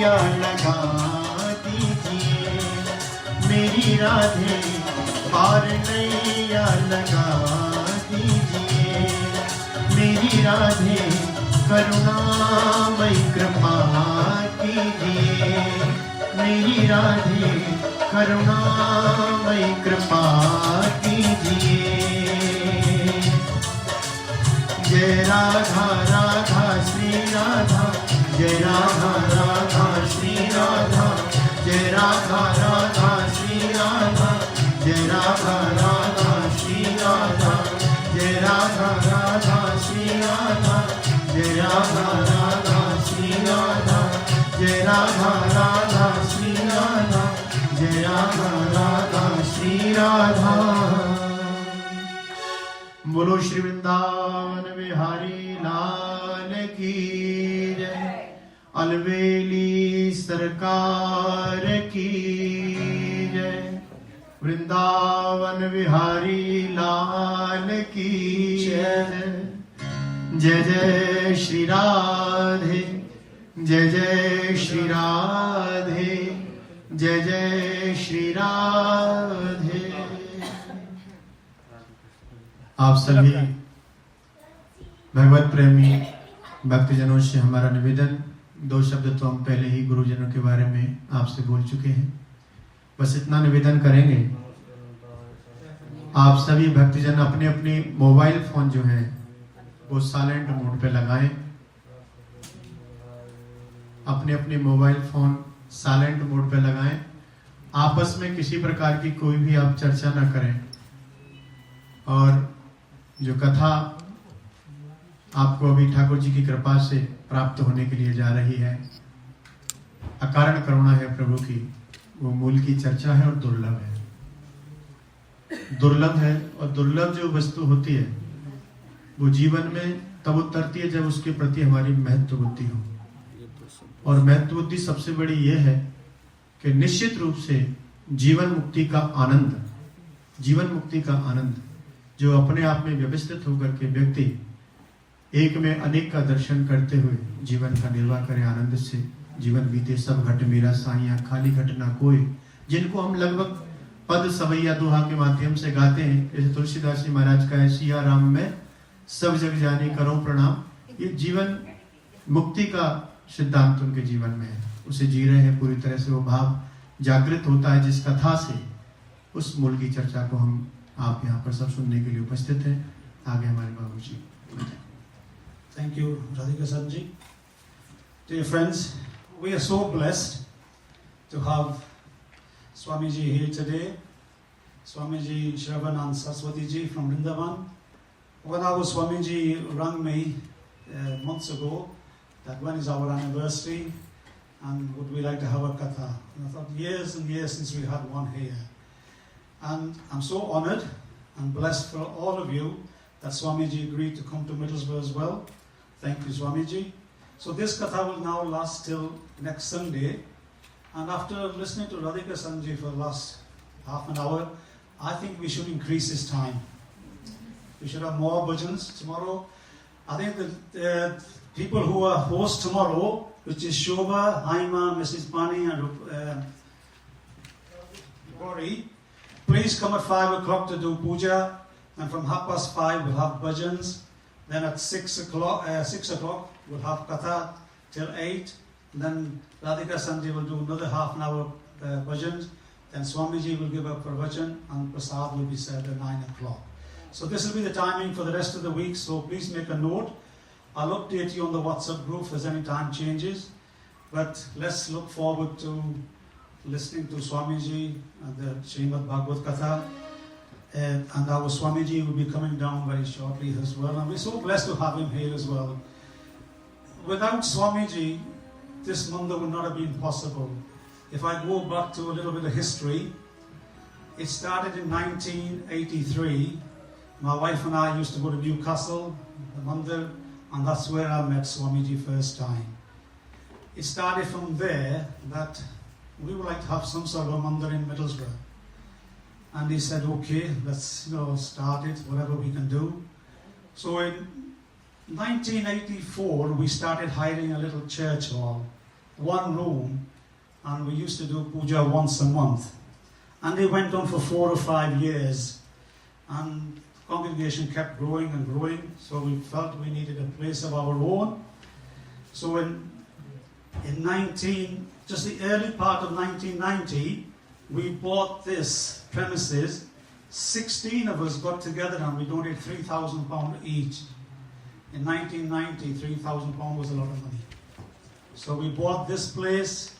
नैया लगा दीजिए, मेरी राधे पार नैया लगा दीजिए, मेरी राधे करुणामयी कृपा कीजिए, मेरी राधे करुणामयी कृपा कीजिए। जय राधा राधा श्री राधा, जय राधा राधा श्री राधा, जय राधा राधा श्री राधा, जय राधा राधा श्री राधा, जय राधा राधा श्री राधा, जय राधा राधा श्री राधा, जय राधा राधा श्री राधा, जय राधा राधा श्री राधा। बोलो श्री वृंदावन बिहारी लाल की जय, अलवेली सरकार की जय, वृंदावन बिहारी लाल की जय। जय जय श्री राधे, जय जय श्री राधे, जय जय श्री राधे। आप सभी भगवत प्रेमी भक्तजनों से हमारा निवेदन, दो शब्द तो हम पहले ही गुरुजनों के बारे में आपसे बोल चुके हैं, बस इतना निवेदन करेंगे, आप सभी भक्तजन अपने अपने मोबाइल फोन जो है वो साइलेंट मोड पे लगाएं, अपने अपने मोबाइल फोन साइलेंट मोड पे लगाएं, आपस में किसी प्रकार की कोई भी आप चर्चा ना करें, और जो कथा आपको अभी ठाकुर जी की कृपा से प्राप्त होने के लिए जा रही है, अकारण करुणा है प्रभु की, वो मूल की चर्चा है और दुर्लभ है। दुर्लभ है, और दुर्लभ जो वस्तु होती है वो जीवन में तब उतरती है जब उसके प्रति हमारी महत्व बुद्धि हो, और महत्व बुद्धि सबसे बड़ी ये है कि निश्चित रूप से जीवन मुक्ति का आनंद, जीवन मुक्ति का आनंद जो अपने आप में व्यवस्थित होकर के व्यक्ति एक में अनेक का दर्शन करते हुए जीवन का निर्वाह करे आनंद से, जीवन बीते सब घट मेरा साइया खाली घट ना कोई, जिनको हम लगभग पद सवैया दोहा के माध्यम से गाते हैं, जैसे तुलसीदास जी महाराज का है सिया राम में सब जग जाने करो प्रणाम, ये जीवन मुक्ति का सिद्धांत उनके जीवन में है, उसे जी रहे हैं पूरी तरह से, वो भाव जागृत होता है जिस कथा से, उस मूल की चर्चा को हम आप यहाँ पर सब सुनने के लिए उपस्थित हैं। आगे हमारे बाबू जी। Thank you, Radhika Sanji. Dear friends, we are so blessed to have Swamiji here today. Swamiji Shravanand Saraswati ji from Vrindavan. When our Swamiji rang me months ago, that when is our anniversary and would we like to have a katha? And I thought years and years since we had one here. And I'm so honored and blessed for all of you that Swamiji agreed to come to Middlesbrough as well. Thank you, Swamiji. So this katha will now last till next Sunday. And after listening to Radhika Sanji for the last half an hour, I think we should increase this time. We should have more bhajans tomorrow. I think the people who are hosts tomorrow, which is Shobha, Haima, Mrs. Pani and Gauri, please come at 5 o'clock to do puja, and from 5:30 we'll have bhajans. Then at 6 o'clock we'll have katha till 8. And then Radhika Sanji will do another half an hour bhajans. Then Swamiji will give a pravachan and prasad will be served at 9 o'clock. So this will be the timing for the rest of the week. So please make a note. I'll update you on the WhatsApp group if there's any time changes. But let's look forward to listening to Swamiji and the Srimad Bhagavad Katha. And our Swamiji will be coming down very shortly as well. And we're so blessed to have him here as well. Without Swamiji, this mandir would not have been possible. If I go back to a little bit of history, it started in 1983. My wife and I used to go to Newcastle, the mandir, and that's where I met Swamiji first time. It started from there that we would like to have some sort of a mandir in Middlesbrough. And he said, okay, let's start it, whatever we can do. So in 1984, we started hiring a little church hall. one room, and we used to do puja once a month. And it went on for 4 or 5 years, and the congregation kept growing and growing, so we felt we needed a place of our own. So in just the early part of 1990, we bought this premises. 16 of us got together and we donated £3,000 each. In 1990, £3,000 was a lot of money. So we bought this place,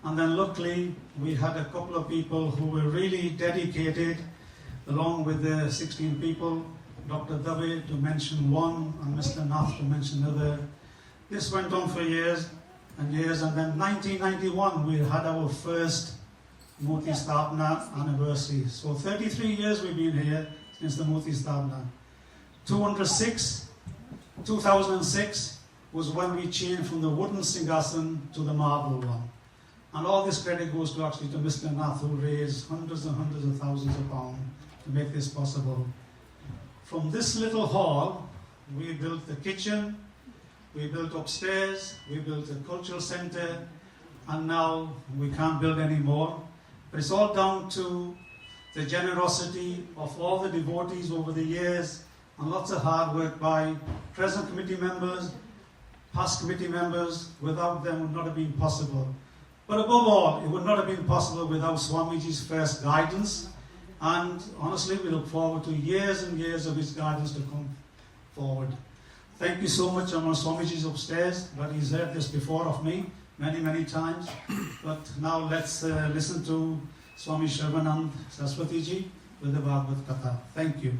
and then luckily we had a couple of people who were really dedicated, along with the 16 people, Dr. Dave to mention one, and Mr. Nath to mention another. This went on for years and years, and then 1991 we had our first Murti Sthapana anniversary. So 33 years we've been here since the Murti Sthapana. 2006 was when we changed from the wooden Singhasan to the marble one. And all this credit goes to actually to Mr. Nath, who raised hundreds and hundreds of thousands of pounds to make this possible. From this little hall, we built the kitchen, we built upstairs, we built a cultural center, and now we can't build any more. But it's all down to the generosity of all the devotees over the years, and lots of hard work by present committee members, past committee members. Without them, it would not have been possible. But above all, it would not have been possible without Swamiji's first guidance. And honestly, we look forward to years and years of his guidance to come forward. Thank you so much. Swamiji's upstairs, but he's heard this before of me many, many times. But now let's listen to Swami Sarvanand Saraswati Ji with the Bhagavad Katha. Thank you.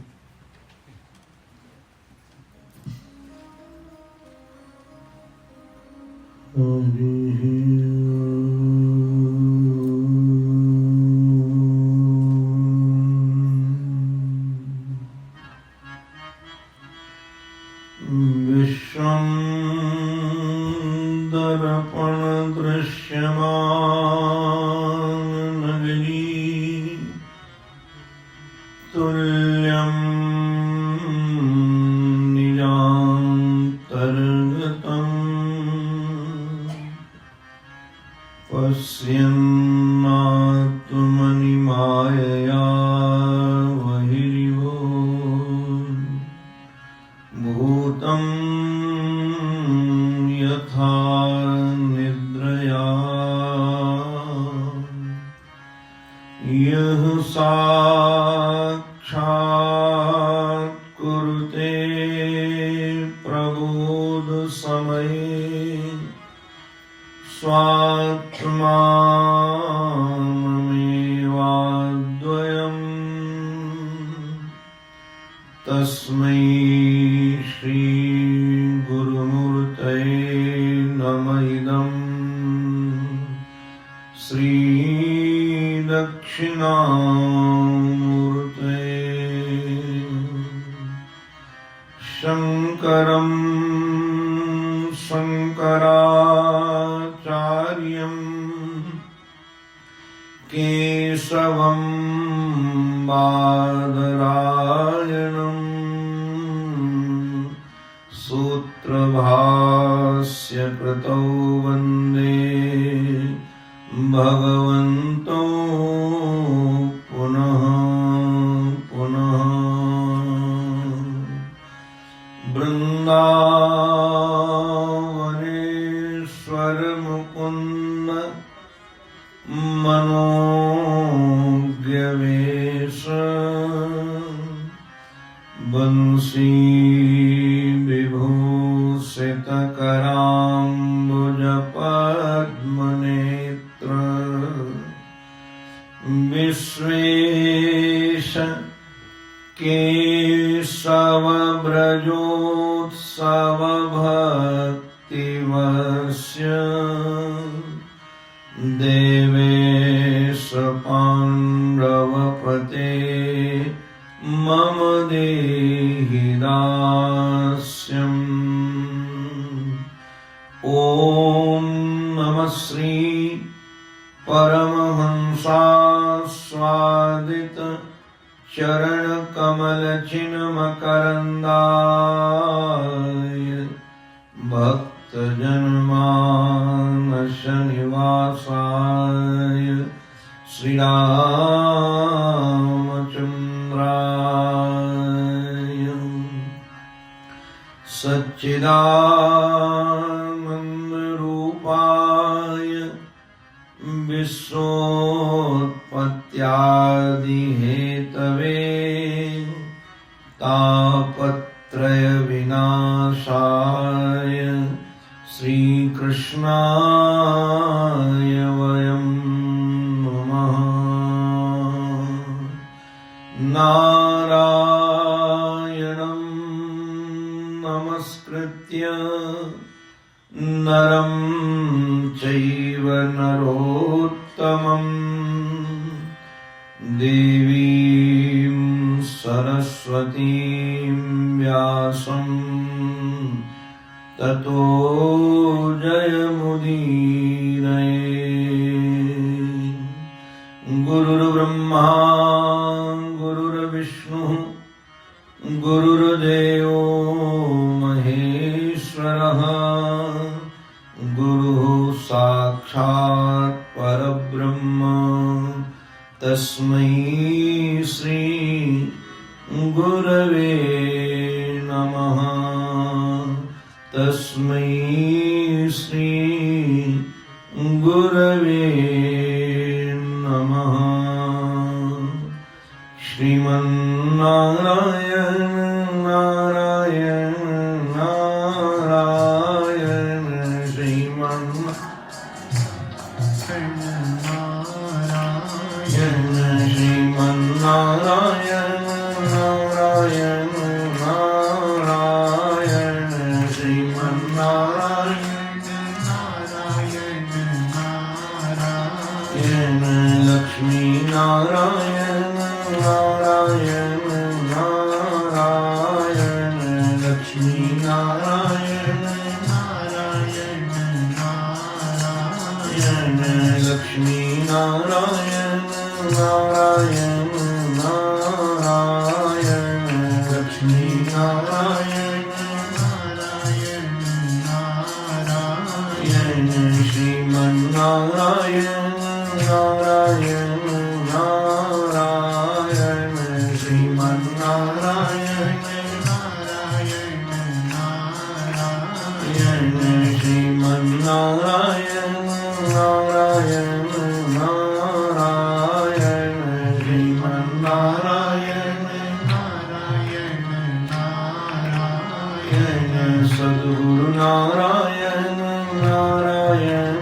भक्त जनमानस चिदानन्दरूपाय विश्वोत्पत्त्यादिहेतवे तापत्रयविनाशाय श्रीकृष्णाय वयं नमः। नारायणं नमस्कृत्य नरं चैव नरोत्तमं देवीं सरस्वतीं व्यासं ततो जयमुदीरये। गुरुर्ब्रह्मा गुरुर्विष्णुः गुरुर्देवो महेश्वरः गुरुः साक्षात् परब्रह्म तस्मै श्री गुरवे नमः। तस्मै श्री गुरवे नमः। श्रीमन्नारायण नारायण नारायण श्रीमन्नारायण श्रीमन्नारायण नारायण नारायण श्रीमन्नारायण नारायण नारायण लक्ष्मी नारायण नारायण नारायण लक्ष्मी नारायण नारायण नारायण लक्ष्मी नारायण नारायण नारायण लक्ष्मी नारायण नारायण नारायण श्रीमन्नारायण नारायण नारायण श्रीमन्नारायण नारायण नारायण श्रीमन्नारायण नारायण नारायण श्रीमन्नारायण नारायण नारायण सद्गुरु नारायण नारायण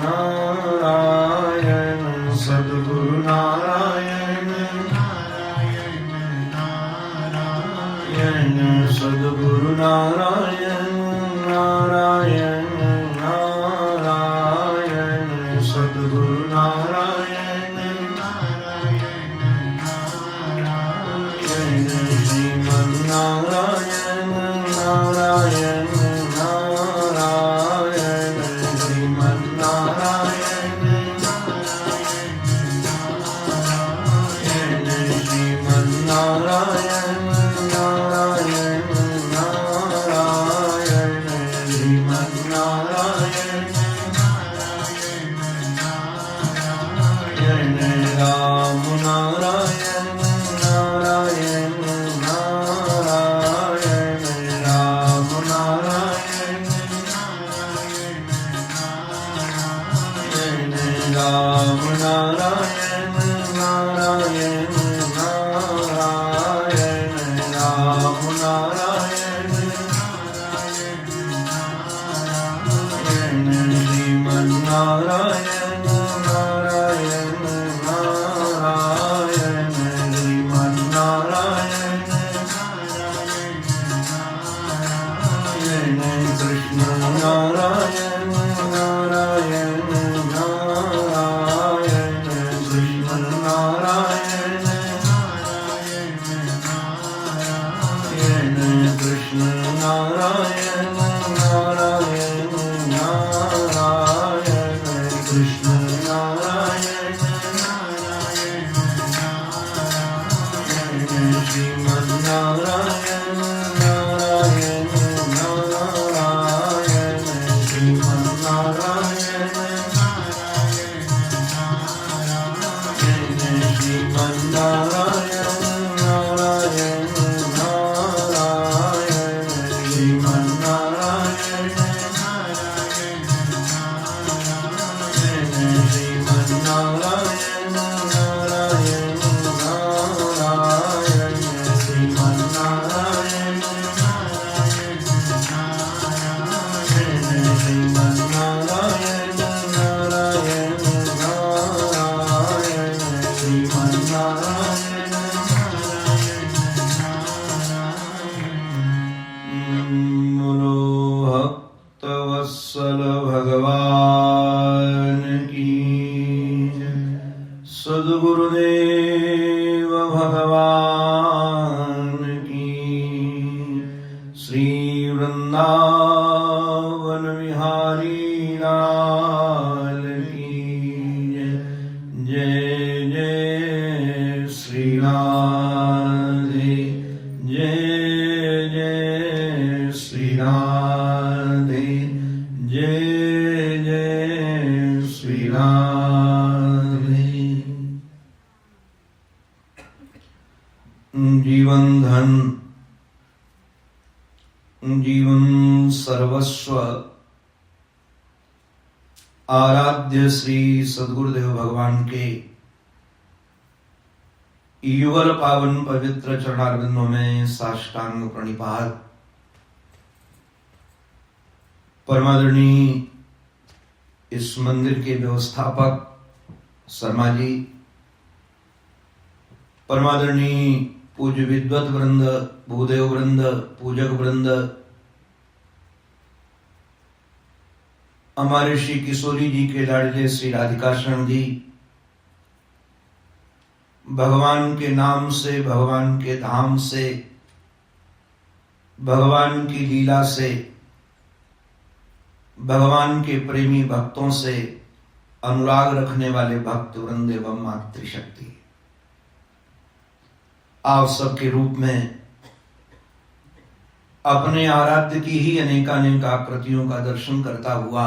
नारायण सद्गुरु नारायण नारायण नारायण सद्गुरु नारायण नारायण नारायण सद्गुरु नारायण नारायण नारायण श्रीमन्नारायण नारायण नारायण श्रीमन्नारायण नारायण श्रीमन्नारायण नारायण नारायण श्रीमन्नारायण नारायण राम नारायण नारायण नारायण राम नारायण नारायण राम नारायण नारायण नारायण राम नारायण नारायण श्रीमन्नारायण नारायण नारायण श्रीमन्नारायण नारायण कृष्ण नारायण नारायण नारायण कृष्ण नारायण नारायण कृष्ण नारायण नारायण नारायण कृष्ण सद्गुरुदेव भगवान की, श्री वृंदावन विहारी लाल की जय। जय श्री राधे, जय जय श्री राधे, जय जय श्री राधे। जीवन धन, जीवन सर्वस्व आराध्य श्री सद्गुरुदेव भगवान के युगल पावन पवित्र चरणारविंदों में साष्टांग प्रणिपात। परमादरणीय इस मंदिर के व्यवस्थापक शर्मा जी, परमादरणीय पूज्य विद्वत वृंद, भूदेव वृंद, पूजक वृंद, हमारे श्री किशोरी जी के लाडले श्री राधिका शरण जी, भगवान के नाम से, भगवान के धाम से, भगवान की लीला से, भगवान के प्रेमी भक्तों से अनुराग रखने वाले भक्त वृंद एवं मातृशक्ति, आप सबके रूप में अपने आराध्य की ही अनेकानेक आकृतियों का दर्शन करता हुआ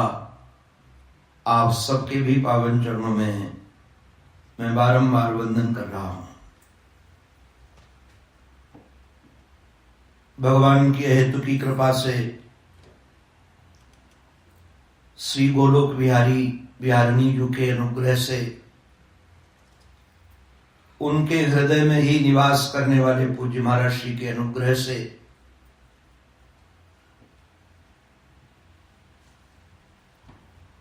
आप सबके भी पावन चरणों में मैं बारंबार वंदन कर रहा हूं। भगवान की हेतु की कृपा से श्री गोलोक बिहारी बिहारिणी जी के अनुग्रह से, उनके हृदय में ही निवास करने वाले पूज्य महाराज श्री के अनुग्रह से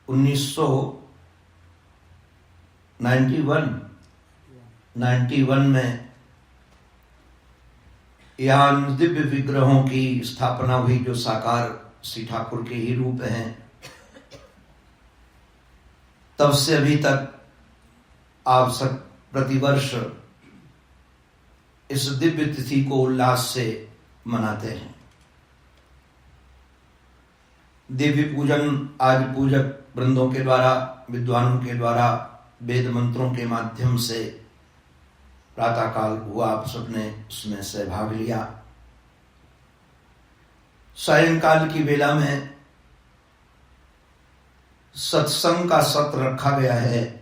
1991 में यहाँ दिव्य विग्रहों की स्थापना हुई, जो साकार श्री ठाकुर के ही रूप हैं। तब से अभी तक आप सब प्रतिवर्ष इस दिव्य तिथि को उल्लास से मनाते हैं। दिव्य पूजन आज पूजक वृंदों के द्वारा, विद्वानों के द्वारा, वेद मंत्रों के माध्यम से प्रातःकाल हुआ, आप सबने उसमें सहभाग लिया। सायंकाल की वेला में सत्संग का सत्र रखा गया है,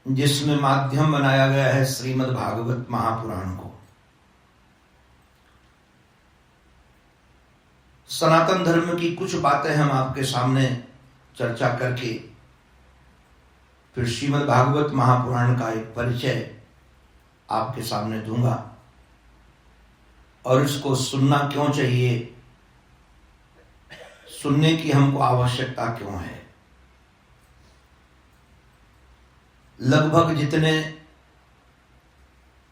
जिसमें माध्यम बनाया गया है श्रीमद् भागवत महापुराण को। सनातन धर्म की कुछ बातें हम आपके सामने चर्चा करके फिर श्रीमद् भागवत महापुराण का एक परिचय आपके सामने दूंगा, और इसको सुनना क्यों चाहिए, सुनने की हमको आवश्यकता क्यों है। लगभग जितने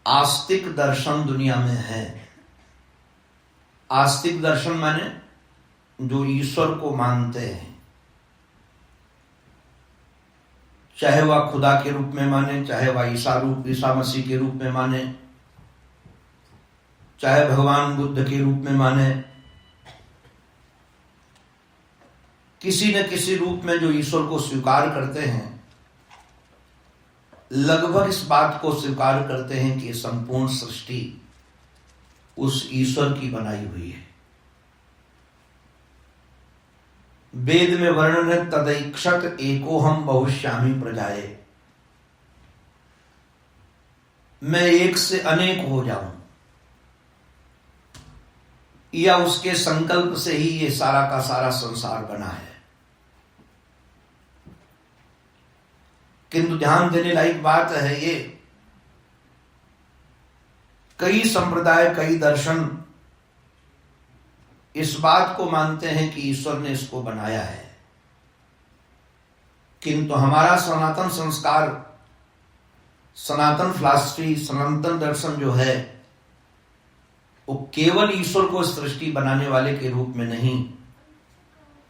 आस्तिक दर्शन दुनिया में है, आस्तिक दर्शन माने जो ईश्वर को मानते हैं, चाहे वह खुदा के रूप में माने, चाहे वह ईसा मसीह के रूप में माने, चाहे भगवान बुद्ध के रूप में माने, किसी न किसी रूप में जो ईश्वर को स्वीकार करते हैं, लगभग इस बात को स्वीकार करते हैं कि संपूर्ण सृष्टि उस ईश्वर की बनाई हुई है। वेद में वर्णन है, तदैक्षत एकोहम बहुश्यामी प्रजाए, मैं एक से अनेक हो जाऊं, या उसके संकल्प से ही ये सारा का सारा संसार बना है। किंतु ध्यान देने लायक बात है ये, कई संप्रदाय, कई दर्शन इस बात को मानते हैं कि ईश्वर ने इसको बनाया है, किंतु हमारा सनातन संस्कार, सनातन फिलॉसफी, सनातन दर्शन जो है, वो केवल ईश्वर को सृष्टि बनाने वाले के रूप में नहीं,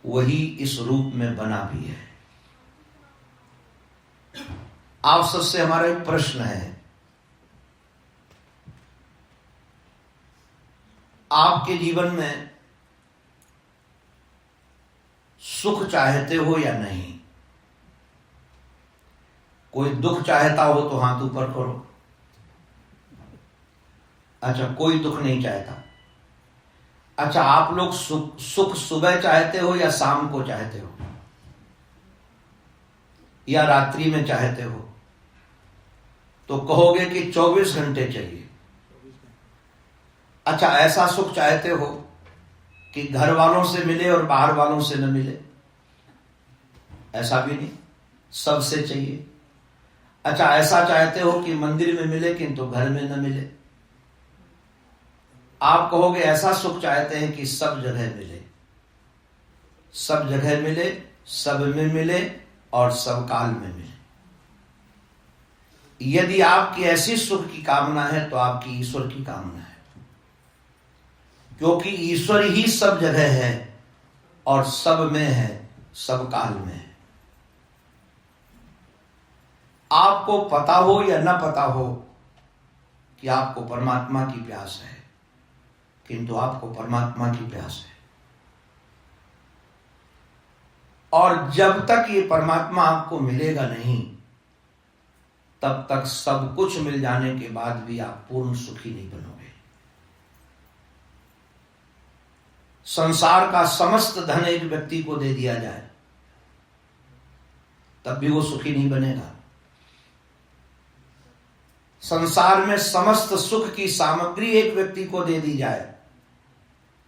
वही इस रूप में बना भी है। आप सबसे हमारा एक प्रश्न है, आपके जीवन में सुख चाहते हो या नहीं? कोई दुख चाहता हो तो हाथ ऊपर करो। अच्छा, कोई दुख नहीं चाहता। अच्छा, आप लोग सुख सुबह चाहते हो या शाम को चाहते हो या रात्रि में चाहते हो? तो कहोगे कि 24 घंटे चाहिए। अच्छा, ऐसा सुख चाहते हो कि घर वालों से मिले और बाहर वालों से न मिले? ऐसा भी नहीं, सबसे चाहिए। अच्छा, ऐसा चाहते हो कि मंदिर में मिले किंतु घर में न मिले? आप कहोगे ऐसा सुख चाहते हैं कि सब जगह मिले, सब जगह मिले, सब में मिले और सब काल में मिले। यदि आपकी ऐसी सुख की कामना है तो आपकी ईश्वर की कामना है, क्योंकि ईश्वर ही सब जगह है और सब में है, सब काल में है। आपको पता हो या न पता हो कि आपको परमात्मा की प्यास है, किंतु आपको परमात्मा की प्यास है। और जब तक ये परमात्मा आपको मिलेगा नहीं, तब तक सब कुछ मिल जाने के बाद भी आप पूर्ण सुखी नहीं बनोगे। संसार का समस्त धन एक व्यक्ति को दे दिया जाए तब भी वो सुखी नहीं बनेगा। संसार में समस्त सुख की सामग्री एक व्यक्ति को दे दी जाए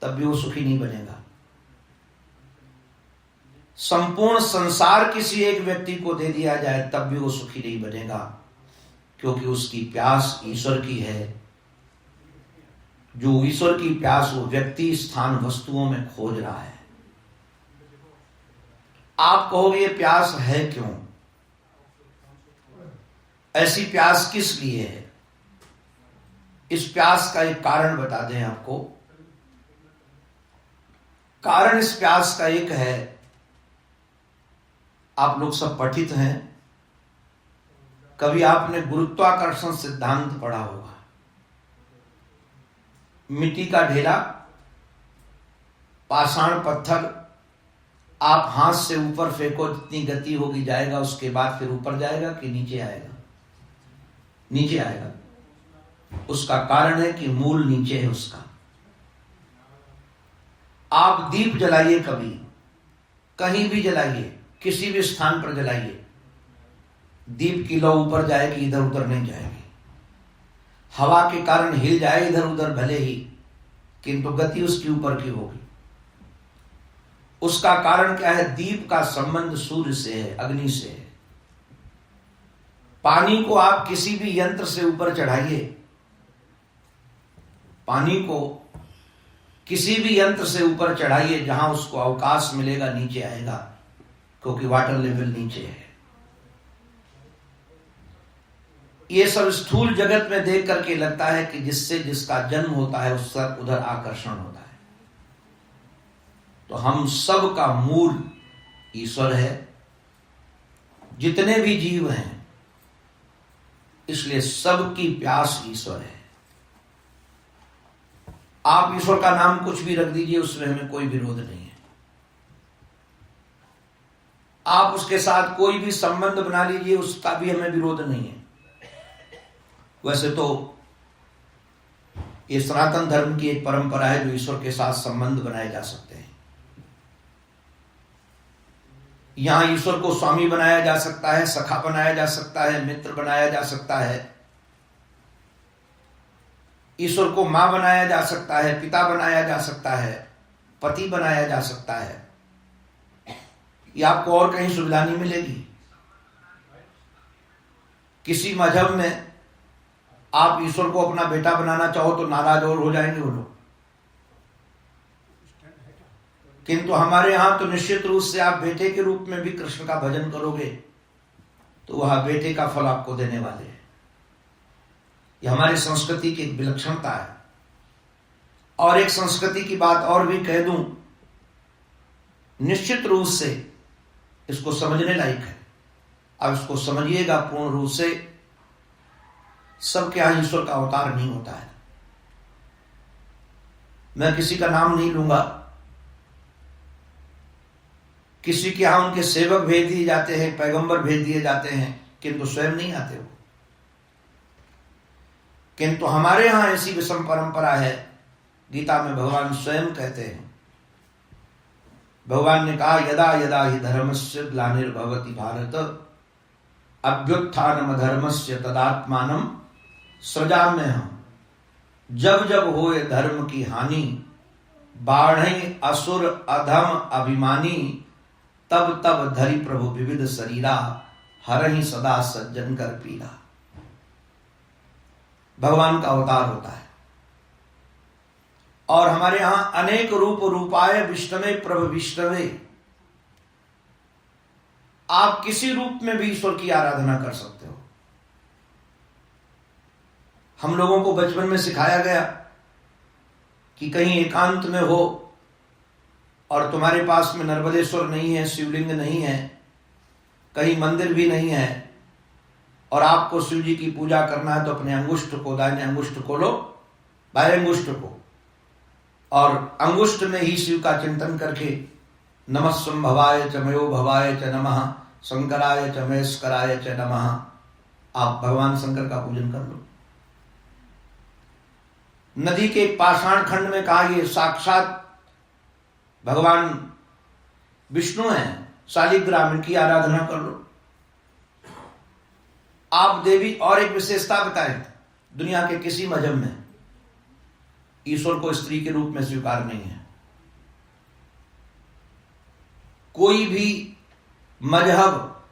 तब भी वो सुखी नहीं बनेगा। संपूर्ण संसार किसी एक व्यक्ति को दे दिया जाए तब भी वो सुखी नहीं बनेगा, क्योंकि उसकी प्यास ईश्वर की है। जो ईश्वर की प्यास वो व्यक्ति, स्थान, वस्तुओं में खोज रहा है। आप कहोगे ये प्यास है क्यों? ऐसी प्यास किस लिए है? इस प्यास का एक कारण बता दें आपको। कारण इस प्यास का एक है, आप लोग सब पठित हैं, कभी आपने गुरुत्वाकर्षण सिद्धांत पढ़ा होगा। मिट्टी का ढेला, पाषाण पत्थर आप हाथ से ऊपर फेंको, जितनी गति होगी जाएगा, उसके बाद फिर ऊपर जाएगा कि नीचे आएगा? नीचे आएगा। उसका कारण है कि मूल नीचे है उसका। आप दीप जलाइए, कभी कहीं भी जलाइए, किसी भी स्थान पर जलाइए, दीप की लौ ऊपर जाएगी, इधर उधर नहीं जाएगी। हवा के कारण हिल जाए इधर उधर भले ही, किंतु गति उसकी ऊपर की होगी। उसका कारण क्या है? दीप का संबंध सूर्य से है, अग्नि से है। पानी को आप किसी भी यंत्र से ऊपर चढ़ाइए, पानी को किसी भी यंत्र से ऊपर चढ़ाइए, जहां उसको अवकाश मिलेगा नीचे आएगा, क्योंकि वाटर लेवल नीचे है। ये सब स्थूल जगत में देख करके लगता है कि जिससे जिसका जन्म होता है उसका उधर आकर्षण होता है। तो हम सब का मूल ईश्वर है, जितने भी जीव हैं, इसलिए सबकी प्यास ईश्वर है। आप ईश्वर का नाम कुछ भी रख दीजिए, उसमें हमें कोई विरोध नहीं है। आप उसके साथ कोई भी संबंध बना लीजिए, उसका भी हमें विरोध नहीं है। वैसे तो ये सनातन धर्म की एक परंपरा है, जो ईश्वर के साथ संबंध बनाए जा सकते हैं। यहां ईश्वर को स्वामी बनाया जा सकता है, सखा बनाया जा सकता है, मित्र बनाया जा सकता है, ईश्वर को मां बनाया जा सकता है, पिता बनाया जा सकता है, पति बनाया जा सकता है। ये आपको और कहीं सुविधा नहीं मिलेगी। किसी मजहब में आप ईश्वर को अपना बेटा बनाना चाहो तो नाराज और हो जाएंगे वो लोग, किंतु हमारे यहां तो निश्चित रूप से आप बेटे के रूप में भी कृष्ण का भजन करोगे तो वह बेटे का फल आपको देने वाले हैं। यह हमारी संस्कृति की एक विलक्षणता है। और एक संस्कृति की बात और भी कह दूं, निश्चित रूप से इसको समझने लायक है। अब इसको समझिएगा पूर्ण रूप से, सबके यहां ईश्वर का अवतार नहीं होता है। मैं किसी का नाम नहीं लूंगा, किसी के यहां उनके सेवक भेज दिए जाते हैं, पैगंबर भेज दिए जाते हैं, किंतु स्वयं नहीं आते वो। किंतु हमारे यहां ऐसी विषम परंपरा है, गीता में भगवान स्वयं कहते हैं, भगवान ने कहा यदा यदा हि धर्मस्य ग्लानिर्भवति भारत अभ्युत्थानम धर्मस्य तदात्मानं सृजाम्यहम्। जब जब होए धर्म की हानि, बाढ़े असुर अधम अभिमानी, तब तब धरि प्रभु विविध शरीरा, हरहि सदा सज्जन कर पीरा। भगवान का अवतार होता है। और हमारे यहां अनेक रूप रूपाय विष्णवे प्रभु विष्णवे, आप किसी रूप में भी ईश्वर की आराधना कर सकते हो। हम लोगों को बचपन में सिखाया गया कि कहीं एकांत में हो और तुम्हारे पास में नर्मदेश्वर नहीं है, शिवलिंग नहीं है, कहीं मंदिर भी नहीं है, और आपको शिव जी की पूजा करना है तो अपने अंगुष्ठ को, दाहिने अंगुष्ठ को लो, बाएं अंगुष्ठ को, और अंगुष्ठ में ही शिव का चिंतन करके नमः संभवाय च मयो भवाय च नमः शंकराय च महेश्वराय च नमः, आप भगवान शंकर का पूजन कर लो। नदी के पाषाण खंड में कहा ये साक्षात भगवान विष्णु हैं, शालिग्राम, की आराधना कर लो। आप देवी, और एक विशेषता बताएं, दुनिया के किसी मजहब में ईश्वर को स्त्री के रूप में स्वीकार नहीं है। कोई भी मजहब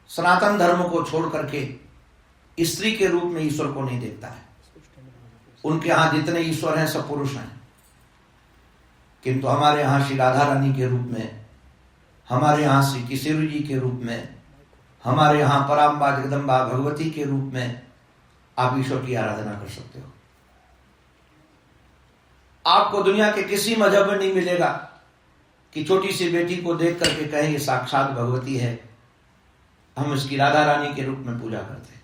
सनातन धर्म को छोड़ करके स्त्री के रूप में ईश्वर को नहीं देखता है। उनके यहां जितने ईश्वर हैं सब पुरुष हैं, किंतु हमारे यहां श्री राधा रानी के रूप में, हमारे यहां श्री किशोरी जी के रूप में, हमारे यहां पराम्बा जगदम्बा भगवती के रूप में आप ईश्वर की आराधना कर सकते हो। आपको दुनिया के किसी मजहब में नहीं मिलेगा कि छोटी सी बेटी को देख करके कहें ये साक्षात भगवती है, हम इसकी राधा रानी के रूप में पूजा करते हैं।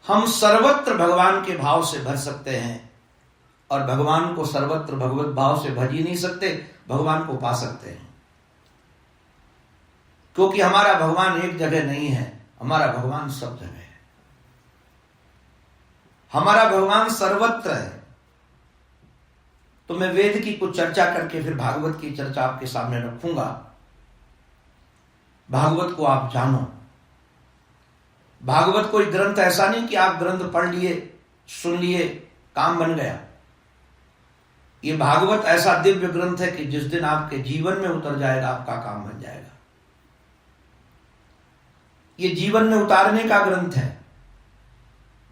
हम सर्वत्र भगवान के भाव से भज सकते हैं, और भगवान को सर्वत्र भगवत भाव से भज ही नहीं सकते, भगवान को पा सकते हैं। क्योंकि हमारा भगवान एक जगह नहीं है, हमारा भगवान सब जगह है। हमारा भगवान सर्वत्र है। तो मैं वेद की कुछ चर्चा करके फिर भागवत की चर्चा आपके सामने रखूंगा। भागवत को आप जानो। भागवत कोई ग्रंथ ऐसा नहीं कि आप ग्रंथ पढ़ लिए, सुन लिए, काम बन गया। ये भागवत ऐसा दिव्य ग्रंथ है कि जिस दिन आपके जीवन में उतर जाएगा आपका काम बन जाएगा। ये जीवन में उतारने का ग्रंथ है।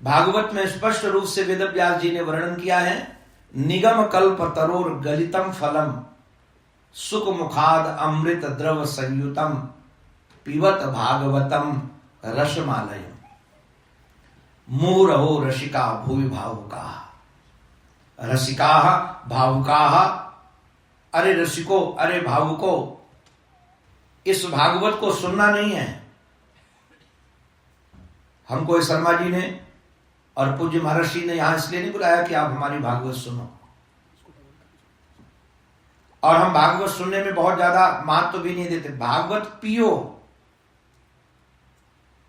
भागवत में स्पष्ट रूप से वेदव्यास जी ने वर्णन किया है, निगम कल्प तरोर गलितम फलम सुख मुखाद अमृत द्रव संयुतम पिबत भागवतम रसमालय मुहुरहो रसिका भूवि भावुका। रसिका भावुका, अरे रसिको, अरे भावुको, इस भागवत को सुनना नहीं है। हमको शर्मा जी ने और पूज्य महर्षि ने यहां इसलिए नहीं बुलाया कि आप हमारी भागवत सुनो, और हम भागवत सुनने में बहुत ज्यादा महत्व भी नहीं देते। भागवत पियो,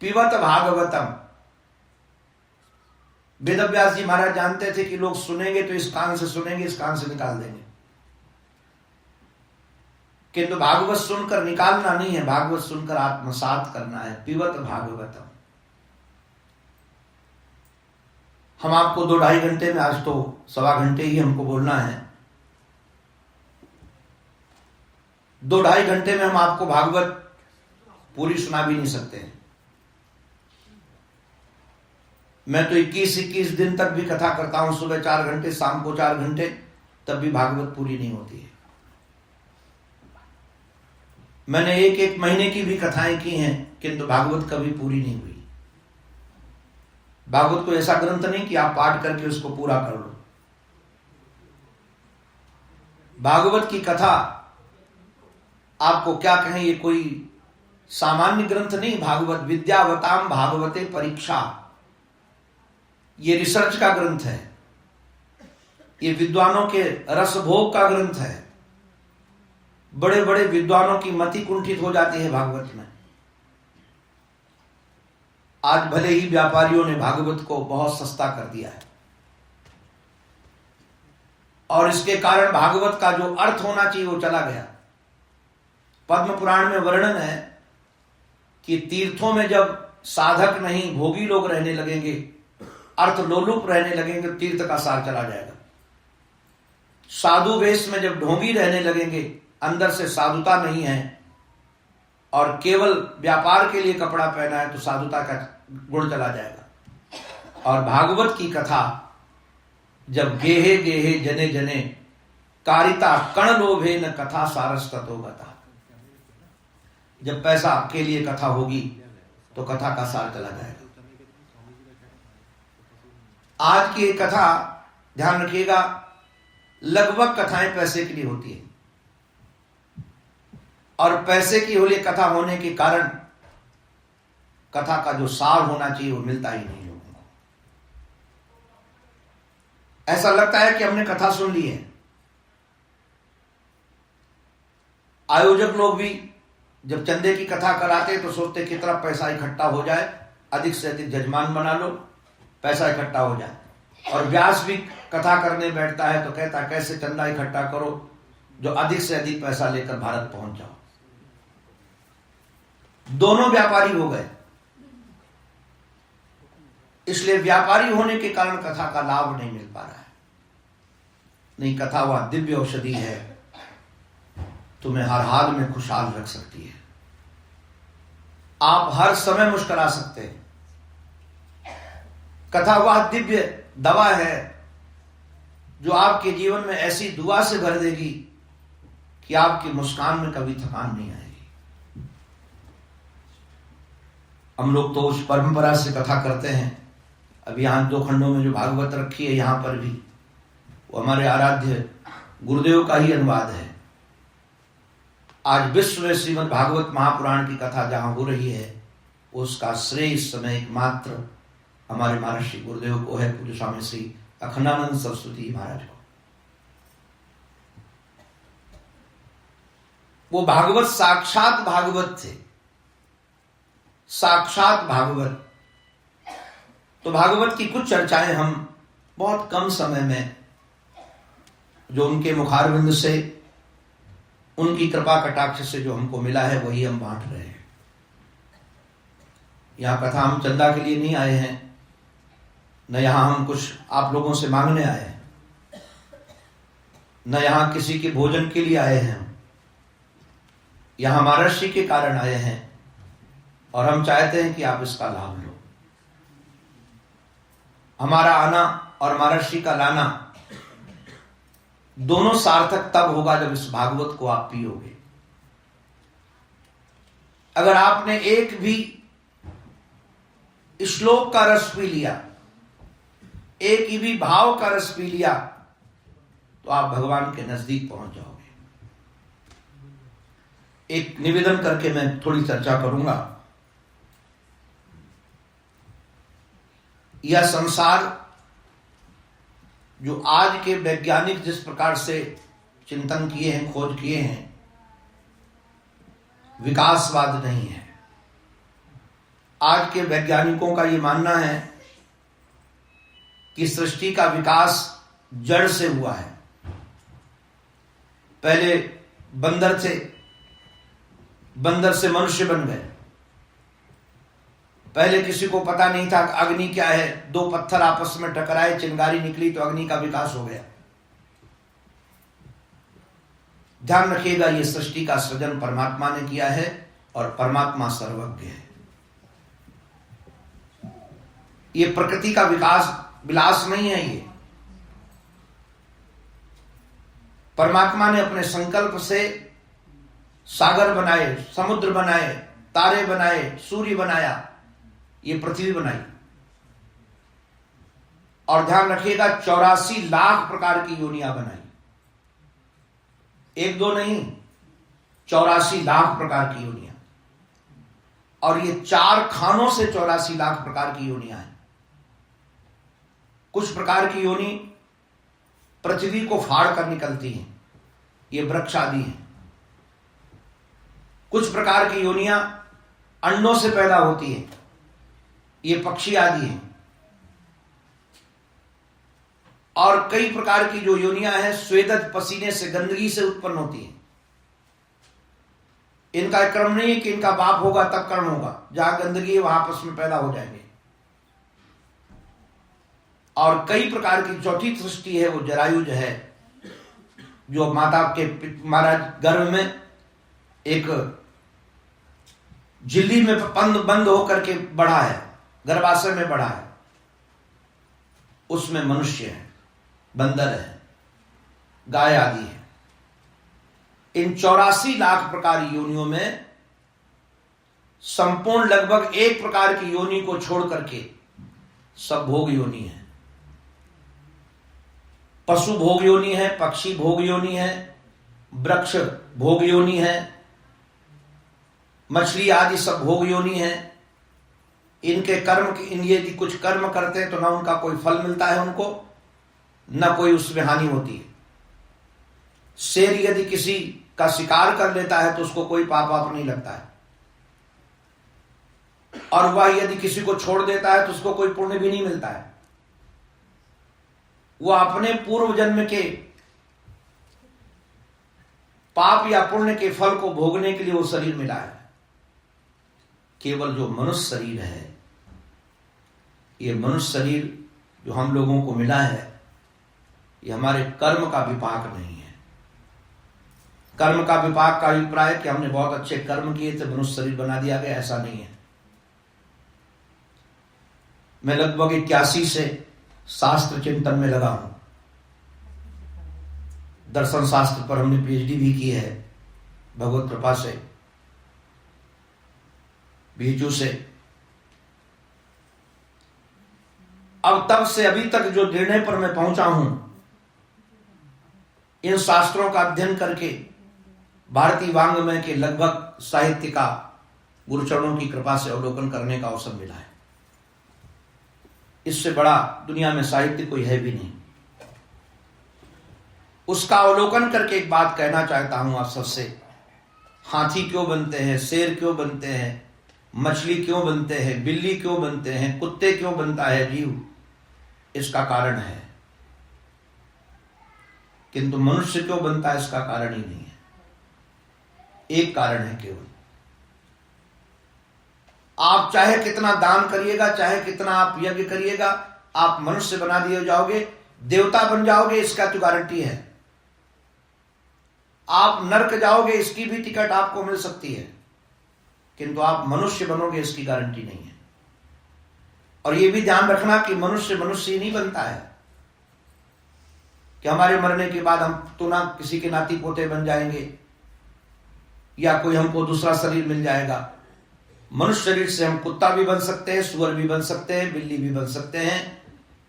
पिबत भागवतम। वेदव्यास जी महाराज जानते थे कि लोग सुनेंगे तो इस कान से सुनेंगे, इस कान से निकाल देंगे, किंतु भागवत सुनकर निकालना नहीं है, भागवत सुनकर आत्मसात करना है। पिबत भागवतम। हम आपको 2-2.5 घंटे में, आज तो 1.25 घंटे ही हमको बोलना है, 2-2.5 घंटे में हम आपको भागवत पूरी सुना भी नहीं सकते हैं। मैं तो 21 दिन तक भी कथा करता हूं, सुबह 4 घंटे, शाम को 4 घंटे, तब भी भागवत पूरी नहीं होती है। मैंने 1-1 महीने की भी कथाएं की हैं, किंतु भागवत कभी पूरी नहीं हुई। भागवत को ऐसा ग्रंथ नहीं कि आप पाठ करके उसको पूरा कर लो। भागवत की कथा आपको क्या कहें, ये कोई सामान्य ग्रंथ नहीं, भागवत विद्यावताम भागवते परीक्षा, ये रिसर्च का ग्रंथ है, ये विद्वानों के रसभोग का ग्रंथ है। बड़े बड़े विद्वानों की मति कुंठित हो जाती है भागवत में। आज भले ही व्यापारियों ने भागवत को बहुत सस्ता कर दिया है, और इसके कारण भागवत का जो अर्थ होना चाहिए वो चला गया। पद्म पुराण में वर्णन है कि तीर्थों में जब साधक नहीं भोगी लोग रहने लगेंगे, अर्थ लोलुप रहने लगेंगे, तीर्थ का सार चला जाएगा। साधु वेश में जब ढोंगी रहने लगेंगे, अंदर से साधुता नहीं है और केवल व्यापार के लिए कपड़ा पहना है, तो साधुता का गुण चला जाएगा। और भागवत की कथा जब गेहे गेहे जने जने कारिता कण लोभे न कथा सारस ततो गता, जब पैसा के लिए कथा होगी तो कथा का सार चला जाएगा। आज की एक कथा ध्यान रखिएगा, लगभग कथाएं पैसे के लिए होती है, और पैसे की होली कथा होने के कारण कथा का जो सार होना चाहिए वो मिलता ही नहीं लोगों को। ऐसा लगता है कि हमने कथा सुन ली है। आयोजक लोग भी जब चंदे की कथा कराते तो सोचते कितना पैसा इकट्ठा हो जाए, अधिक से अधिक जजमान बना लो, पैसा इकट्ठा हो जाए। और व्यास भी कथा करने बैठता है तो कहता है कैसे चंदा इकट्ठा करो जो अधिक से अधिक पैसा लेकर भारत पहुंच जाओ। दोनों व्यापारी हो गए, इसलिए व्यापारी होने के कारण कथा का लाभ नहीं मिल पा रहा है। नहीं, कथा वह दिव्य औषधि है, तुम्हें हर हाल में खुशहाल रख सकती है। आप हर समय मुस्कुरा सकते हैं। कथा वह दिव्य दवा है जो आपके जीवन में ऐसी दुआ से भर देगी कि आपकी मुस्कान में कभी थकान नहीं आएगी। हम लोग तो उस परंपरा से कथा करते हैं। अब यहां 2 खंडों में जो भागवत रखी है, यहां पर भी वो हमारे आराध्य गुरुदेव का ही अनुवाद है। आज विश्व में श्रीमद् भागवत महापुराण की कथा जहां हो रही है, उसका श्रेय इस समय एकमात्र हमारे महर्षि गुरुदेव को है, पूज्य स्वामी श्री अखंडानंद सरस्वती महाराज को। वो भागवत साक्षात भागवत थे, साक्षात भागवत। तो भागवत की कुछ चर्चाएं हम बहुत कम समय में जो उनके मुखारविंद से, उनकी कृपा कटाक्ष से जो हमको मिला है वही हम बांट रहे हैं। यहां कथा हम चंदा के लिए नहीं आए हैं, न यहां हम कुछ आप लोगों से मांगने आए हैं, न यहां किसी के भोजन के लिए आए हैं। यहां महर्षि के कारण आए हैं और हम चाहते हैं कि आप इसका लाभ लो। हमारा आना और महर्षि का लाना दोनों सार्थक तब होगा जब इस भागवत को आप पियोगे। अगर आपने एक भी श्लोक का रस पी लिया, एक ही भी भाव का रस पी लिया, तो आप भगवान के नजदीक पहुंच जाओगे। एक निवेदन करके मैं थोड़ी चर्चा करूंगा। यह संसार जो आज के वैज्ञानिक जिस प्रकार से चिंतन किए हैं, खोज किए हैं, विकासवाद नहीं है। आज के वैज्ञानिकों का यह मानना है कि सृष्टि का विकास जड़ से हुआ है। पहले बंदर थे, बंदर से मनुष्य बन गए। पहले किसी को पता नहीं था अग्नि क्या है, 2 पत्थर आपस में टकराए, चिंगारी निकली तो अग्नि का विकास हो गया। ध्यान रखिएगा, यह सृष्टि का सृजन परमात्मा ने किया है और परमात्मा सर्वज्ञ है। यह प्रकृति का विलास नहीं है। ये परमात्मा ने अपने संकल्प से सागर बनाए, समुद्र बनाए, तारे बनाए, सूर्य बनाया, ये पृथ्वी बनाई। और ध्यान रखिएगा 84 लाख प्रकार की योनियां बनाई, 1-2 नहीं, 84 लाख प्रकार की योनियां। और ये 4 खानों से 84 लाख प्रकार की योनियां हैं। कुछ प्रकार की योनि पृथ्वी को फाड़ कर निकलती हैं, ये वृक्ष आदि हैं। कुछ प्रकार की योनियां अंडों से पैदा होती हैं, ये पक्षी आदि हैं। और कई प्रकार की जो योनियां हैं स्वेदत पसीने से, गंदगी से उत्पन्न होती हैं। इनका क्रम नहीं है कि इनका बाप होगा तब कर्म होगा, जहां गंदगी है वहां आपस में पैदा हो जाएंगे। और कई प्रकार की चौथी सृष्टि है, वो जरायुज है, जो माता के महाराज गर्भ में एक झिल्ली में बंद होकर के बढ़ा है, गर्भाशय में बढ़ा है। उसमें मनुष्य है, बंदर है, गाय आदि है। इन 84 लाख प्रकार योनियों में संपूर्ण लगभग एक प्रकार की योनि को छोड़ करके सब भोग योनि है। पशु भोग योनि है, पक्षी भोग योनि है, वृक्ष भोग योनि है, मछली आदि सब भोग योनि है। इनके कर्म, यदि कुछ कर्म करते हैं तो ना उनका कोई फल मिलता है उनको, ना कोई उसमें हानि होती है। शेर यदि किसी का शिकार कर लेता है तो उसको कोई पाप वाप नहीं लगता है, और वह यदि किसी को छोड़ देता है तो उसको कोई पुण्य भी नहीं मिलता है। वह अपने पूर्व जन्म के पाप या पुण्य के फल को भोगने के लिए वो शरीर मिला है। केवल जो मनुष्य शरीर है, ये मनुष्य शरीर जो हम लोगों को मिला है, ये हमारे कर्म का विपाक नहीं है। कर्म का विपाक का अभिप्राय कि हमने बहुत अच्छे कर्म किए थे मनुष्य शरीर बना दिया गया, ऐसा नहीं है। मैं लगभग 81 से शास्त्र चिंतन में लगा हूं। दर्शन शास्त्र पर हमने पीएचडी भी की है भगवत कृपा से, बीजू से। अब तब से अभी तक जो निर्णय पर मैं पहुंचा हूं, इन शास्त्रों का अध्ययन करके भारतीय वांग्मय के लगभग साहित्य का गुरुचरणों की कृपा से अवलोकन करने का अवसर मिला है। इससे बड़ा दुनिया में साहित्य कोई है भी नहीं। उसका अवलोकन करके एक बात कहना चाहता हूं आप सबसे। हाथी क्यों बनते हैं, शेर क्यों बनते हैं, मछली क्यों बनते हैं, बिल्ली क्यों बनते हैं, कुत्ते क्यों बनता है जीव, इसका कारण है। किंतु मनुष्य क्यों बनता है इसका कारण ही नहीं है। एक कारण है केवल, आप चाहे कितना दान करिएगा, चाहे कितना आप यज्ञ करिएगा, आप मनुष्य बना दिए जाओगे, देवता बन जाओगे इसका तो गारंटी है। आप नरक जाओगे इसकी भी टिकट आपको मिल सकती है, किंतु आप मनुष्य बनोगे इसकी गारंटी नहीं है। और यह भी ध्यान रखना कि मनुष्य मनुष्य ही नहीं बनता है कि हमारे मरने के बाद हम तो ना किसी के नाती पोते बन जाएंगे या कोई हमको दूसरा शरीर मिल जाएगा। मनुष्य शरीर से हम कुत्ता भी बन सकते हैं, सुअर भी बन सकते हैं, बिल्ली भी बन सकते हैं,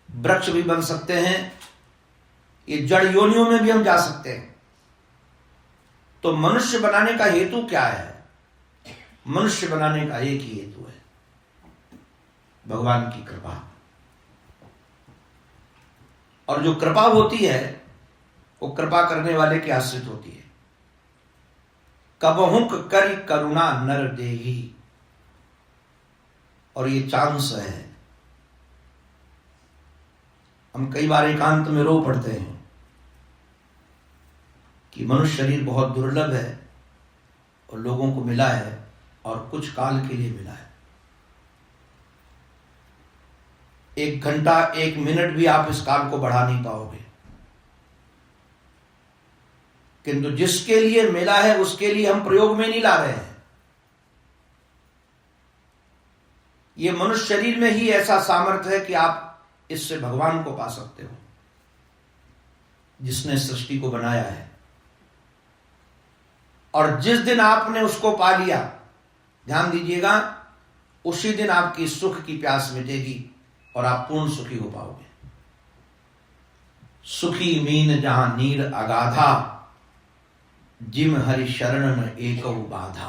वृक्ष भी बन सकते हैं, ये जड़ योनियों में भी हम जा सकते हैं। तो मनुष्य बनाने का हेतु क्या है? मनुष्य बनाने का एक ही हेतु है, भगवान की कृपा। और जो कृपा होती है वो कृपा करने वाले के आश्रित होती है। कबहुक करि करुणा नर देही, और ये चांस है। हम कई बार एकांत में रो पड़ते हैं कि मनुष्य शरीर बहुत दुर्लभ है और लोगों को मिला है और कुछ काल के लिए मिला है। 1 घंटा 1 मिनट भी आप इस काल को बढ़ा नहीं पाओगे, किंतु जिसके लिए मिला है उसके लिए हम प्रयोग में नहीं ला रहे हैं। ये मनुष्य शरीर में ही ऐसा सामर्थ्य है कि आप इससे भगवान को पा सकते हो, जिसने सृष्टि को बनाया है। और जिस दिन आपने उसको पा लिया, ध्यान दीजिएगा, उसी दिन आपकी सुख की प्यास मिटेगी और आप पूर्ण सुखी हो पाओगे। सुखी मीन जहां नीर अगाधा, जिम हरि शरण न एकौ बाधा।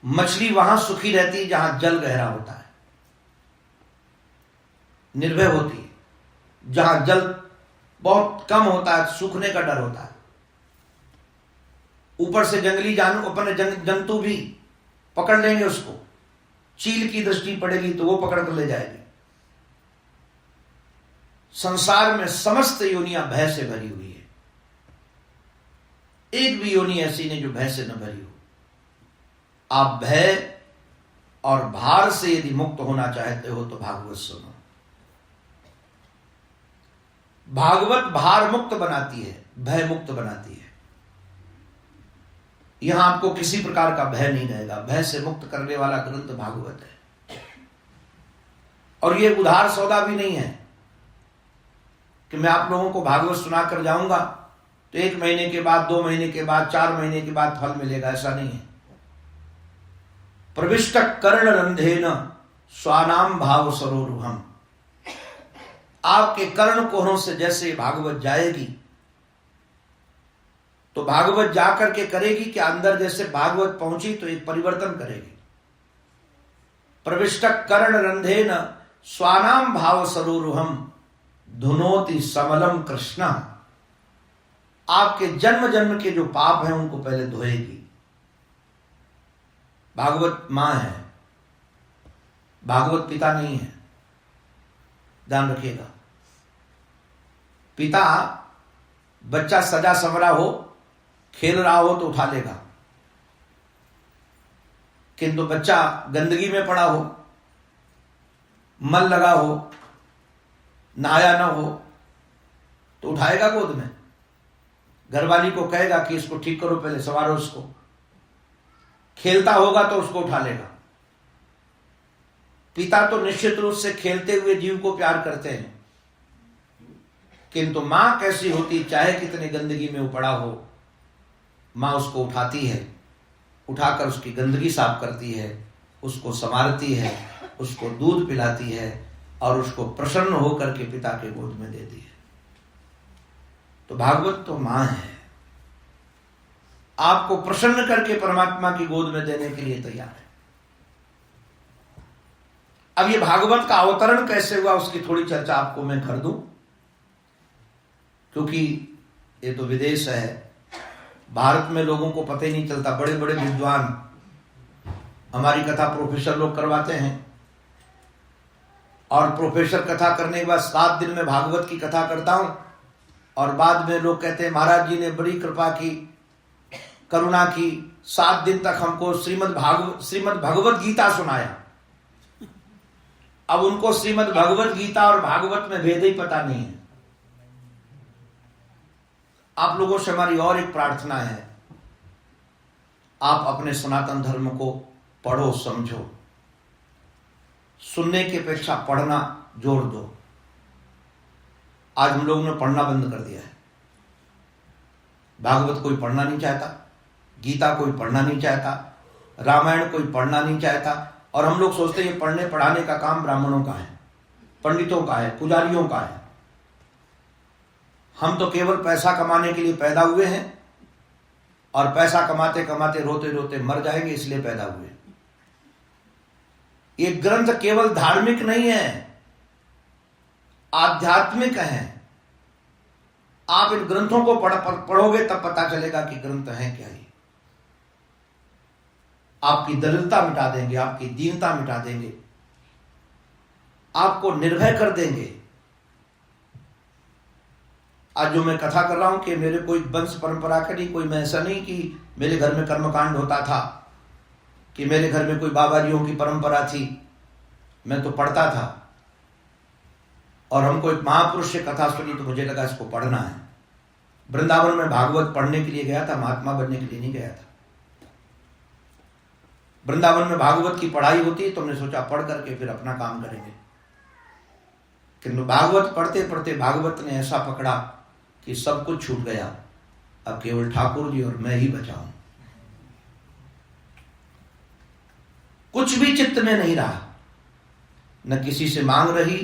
मछली वहां सुखी रहती है जहां जल गहरा होता है, निर्भय होती है। जहां जल बहुत कम होता है, सूखने का डर होता है। ऊपर से जंगली जानवर, अपने जंतु भी पकड़ लेंगे उसको, चील की दृष्टि पड़ेगी तो वो पकड़ कर ले जाएगी। संसार में समस्त योनियां भय से भरी हुई है, एक भी योनि ऐसी नहीं जो भय से न भरी हो। आप भय और भार से यदि मुक्त होना चाहते हो तो भागवत सुनो। भागवत भार मुक्त बनाती है, भय मुक्त बनाती है। यहां आपको किसी प्रकार का भय नहीं रहेगा। भय से मुक्त करने वाला ग्रंथ भागवत है। और यह उधार सौदा भी नहीं है कि मैं आप लोगों को भागवत सुना कर जाऊंगा तो 1 महीने के बाद, 2 महीने के बाद, 4 महीने के बाद फल मिलेगा, ऐसा नहीं है। प्रविष्ट कर्ण रंधेन स्वानाम भाव सरोरुहम। आपके कर्ण कोहरों से जैसे भागवत जाएगी तो भागवत जाकर के करेगी कि अंदर जैसे भागवत पहुंची तो एक परिवर्तन करेगी। प्रविष्ट कर्ण रंधेन स्वानाम भाव सरोरुहम धुनोति समलम कृष्ण। आपके जन्म जन्म के जो पाप हैं उनको पहले धोएगी। भागवत मां है, भागवत पिता नहीं है, ध्यान रखिएगा। पिता बच्चा सजा संवरा हो, खेल रहा हो तो उठा लेगा, किंतु बच्चा गंदगी में पड़ा हो, मल लगा हो, नहाया ना हो तो उठाएगा गोद में। घरवाली को कहेगा कि इसको ठीक करो, पहले संवारो उसको। खेलता होगा तो उसको उठा लेगा। पिता तो निश्चित रूप से खेलते हुए जीव को प्यार करते हैं, किंतु मां कैसी होती, चाहे कितने गंदगी में वो पड़ा हो, मां उसको उठाती है, उठाकर उसकी गंदगी साफ करती है, उसको संवारती है, उसको दूध पिलाती है और उसको प्रसन्न होकर के पिता के गोद में देती है। तो भागवत तो मां है, आपको प्रसन्न करके परमात्मा की गोद में देने के लिए तैयार है। अब ये भागवत का अवतरण कैसे हुआ उसकी थोड़ी चर्चा आपको मैं कर दूं, क्योंकि ये तो विदेश है, भारत में लोगों को पता ही नहीं चलता। बड़े बड़े विद्वान हमारी कथा प्रोफेसर लोग करवाते हैं और प्रोफेसर कथा करने के बाद 7 दिन में भागवत की कथा करता हूं और बाद में लोग कहते हैं महाराज जी ने बड़ी कृपा की, करुणा की, 7 दिन तक हमको श्रीमद् भगवत गीता सुनाया। अब उनको श्रीमद् भगवत गीता और भागवत में भेद ही पता नहीं है। आप लोगों से हमारी और एक प्रार्थना है, आप अपने सनातन धर्म को पढ़ो, समझो। सुनने की अपेक्षा पढ़ना जोर दो। आज हम लोगों ने पढ़ना बंद कर दिया है। भागवत कोई पढ़ना नहीं चाहता, गीता कोई पढ़ना नहीं चाहता, रामायण कोई पढ़ना नहीं चाहता, और हम लोग सोचते हैं पढ़ने पढ़ाने का काम ब्राह्मणों का है, पंडितों का है, पुजारियों का है। हम तो केवल पैसा कमाने के लिए पैदा हुए हैं और पैसा कमाते कमाते रोते रोते मर जाएंगे, इसलिए पैदा हुए। ये ग्रंथ केवल धार्मिक नहीं है, आध्यात्मिक है। आप इन ग्रंथों को पढ़ोगे तब पता चलेगा कि ग्रंथ हैं क्या। ये आपकी दरिद्रता मिटा देंगे, आपकी दीनता मिटा देंगे, आपको निर्भय कर देंगे। आज जो मैं कथा कर रहा हूं कि मेरे कोई वंश परंपरा का नहीं, कोई मैं ऐसा नहीं कि मेरे घर में कर्मकांड होता था, कि मेरे घर में कोई बाबाजियों की परंपरा थी। मैं तो पढ़ता था और हमको एक महापुरुष से कथा सुनी तो मुझे लगा इसको पढ़ना है। वृंदावन में भागवत पढ़ने के लिए गया था, महात्मा बनने के लिए नहीं गया था। वृंदावन में भागवत की पढ़ाई होती तो हमने सोचा पढ़ करके फिर अपना काम करेंगे, किंतु भागवत पढ़ते पढ़ते भागवत ने ऐसा पकड़ा कि सब कुछ छूट गया। अब केवल ठाकुर जी और मैं ही बचा हूं। कुछ भी चित्त में नहीं रहा, न किसी से मांग रही,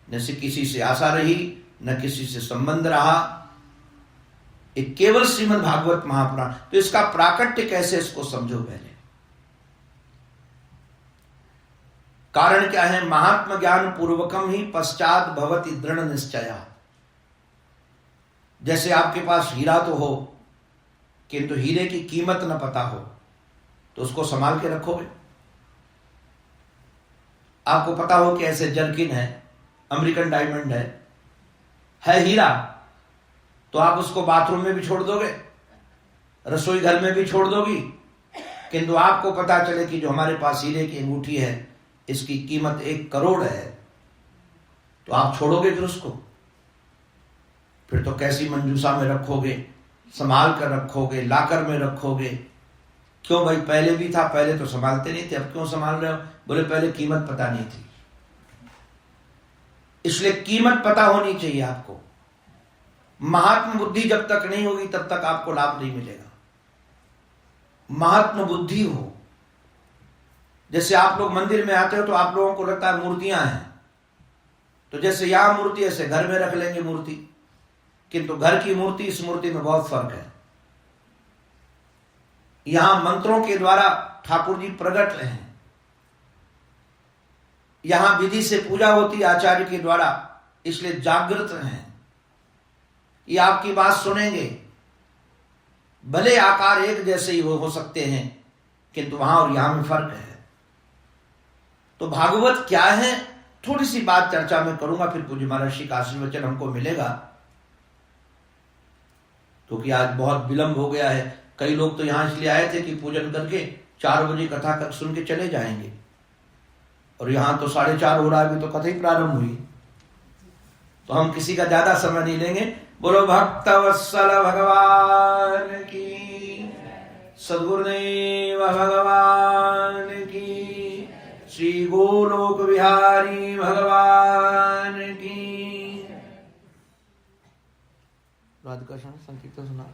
न किसी से आशा रही, न किसी से संबंध रहा। एक केवल श्रीमद् भागवत महापुराण। तो इसका प्राकट्य कैसे, इसको समझो पहले। कारण क्या है? महात्म ज्ञान पूर्वकम ही पश्चात भवति दृढ़ निश्चया। जैसे आपके पास हीरा तो हो, किंतु हीरे की कीमत न पता हो तो उसको संभाल के रखोगे। आपको पता हो कि ऐसे जर्किन है, अमेरिकन डायमंड है हीरा, तो आप उसको बाथरूम में भी छोड़ दोगे, रसोई घर में भी छोड़ दोगी। किंतु आपको पता चले कि जो हमारे पास हीरे की अंगूठी है इसकी कीमत 1 करोड़ है, तो आप छोड़ोगे फिर उसको? फिर तो कैसी मंजूसा में रखोगे, संभाल कर रखोगे, लाकर में रखोगे। क्यों भाई? पहले भी था, पहले तो संभालते नहीं थे, अब क्यों संभाल रहे हो? बोले पहले कीमत पता नहीं थी। इसलिए कीमत पता होनी चाहिए आपको। महात्म बुद्धि जब तक नहीं होगी तब तक आपको लाभ नहीं मिलेगा। महात्म बुद्धि हो। जैसे आप लोग मंदिर में आते हो तो आप लोगों को लगता है मूर्तियां हैं, तो जैसे यहां मूर्ति ऐसे घर में रख लेंगे मूर्ति, किंतु घर की मूर्ति इस मूर्ति में बहुत फर्क है। यहां मंत्रों के द्वारा ठाकुर जी प्रकट हैं, यहां विधि से पूजा होती है आचार्य के द्वारा, इसलिए जागृत हैं। ये आपकी बात सुनेंगे, भले आकार एक जैसे ही हो सकते हैं, किंतु वहां और यहां में फर्क है। तो भागवत क्या है, थोड़ी सी बात चर्चा में करूंगा, फिर पूज्य महर्षि का आशीर्वचन हमको मिलेगा, क्योंकि आज बहुत विलंब हो गया है। कई लोग तो यहां इसलिए आए थे कि पूजन करके 4 बजे कथा सुन के चले जाएंगे, और यहां तो 4:30 हो रहा है, अभी तो कथा ही प्रारंभ हुई। तो हम किसी का ज्यादा समय नहीं लेंगे। बोलो भक्त वत्सल भगवान की, सद्गुरुदेव भगवान की, श्री गोलोक बिहारी भगवान की। राधिका संकीर्तन सुना?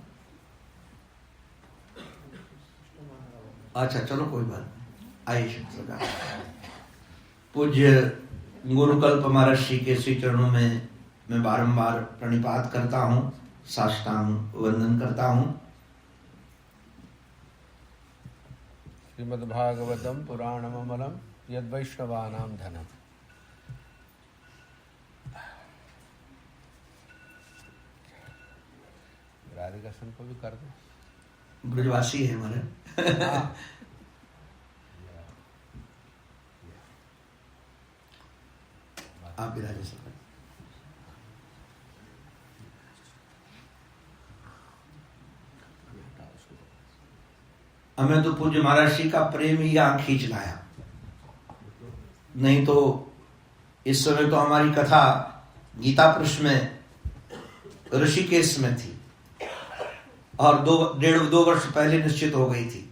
अच्छा चलो कोई बात नहीं, आइए सरकार। पूज्य गुरुकल्प महर्षि के श्री चरणों में मैं बारंबार प्रणिपात करता हूं, साष्टांग वंदन करता हूं। श्रीमद्भागवतम पुराणम अमलम यद वैष्णवानाम धनम। राधिका सन को भी कर दो, ब्रजवासी है हमारे। आप भी राजे सकते। हमें तो पूज्य महर्षि का प्रेम ही यहाँ खींच लाया, नहीं तो इस समय तो हमारी कथा गीता पुरुष में ऋषिकेश में थी, और 1.5-2 वर्ष पहले निश्चित हो गई थी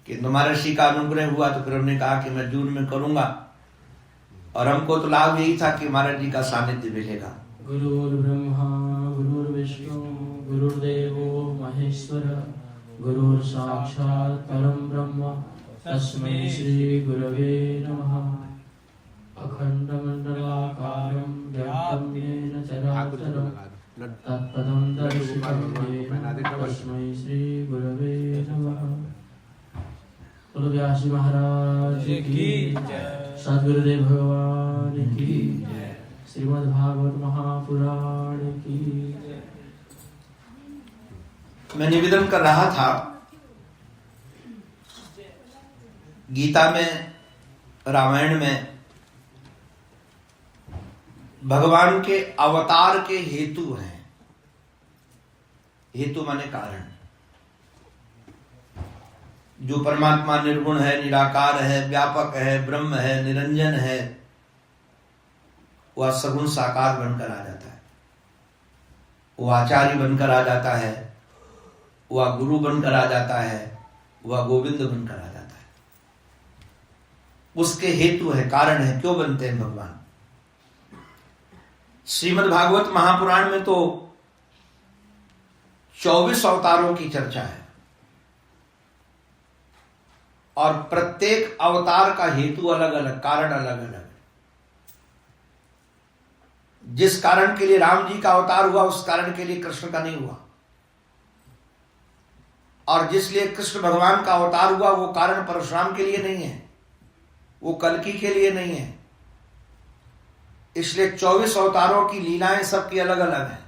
कि महर्षि का अनुग्रह हुआ। तो फिर हमने कहा कि मैं जून में करूंगा, और हमको तो लाभ यही था कि महाराज जी का सानिध्य मिलेगा। गुरुर्ब्रह्मा गुरुर्विष्णु गुरुर्देवो महेश्वर, गुरुर् साक्षात् परम ब्रह्म, तस्मै श्री गुरवे नमः। अखंडमंडलाकारं व्याप्तं येन चराचरं, तत्पदं दर्शितं येन तस्मै श्री गुरवे नमः। बोलो व्यास जी महाराज की जय, सद्गुरुदेव भगवान की जय, श्रीमद् भागवत महापुराण की जय। मैं निवेदन कर रहा था, गीता में, रामायण में भगवान के अवतार के हेतु हैं। हेतु माने कारण। जो परमात्मा निर्गुण है, निराकार है, व्यापक है, ब्रह्म है, निरंजन है, वह सगुण साकार बनकर आ जाता है, वह आचार्य बनकर आ जाता है, वह गुरु बनकर आ जाता है, वह गोविंद बनकर आ जाता है। उसके हेतु है, कारण है, क्यों बनते हैं भगवान। श्रीमद् भागवत महापुराण में तो 24 अवतारों की चर्चा है, और प्रत्येक अवतार का हेतु अलग अलग, कारण अलग अलग। जिस कारण के लिए राम जी का अवतार हुआ उस कारण के लिए कृष्ण का नहीं हुआ, और जिसलिए कृष्ण भगवान का अवतार हुआ वो कारण परशुराम के लिए नहीं है, वो कल्कि के लिए नहीं है। इसलिए 24 अवतारों की लीलाएं सबकी अलग अलग हैं।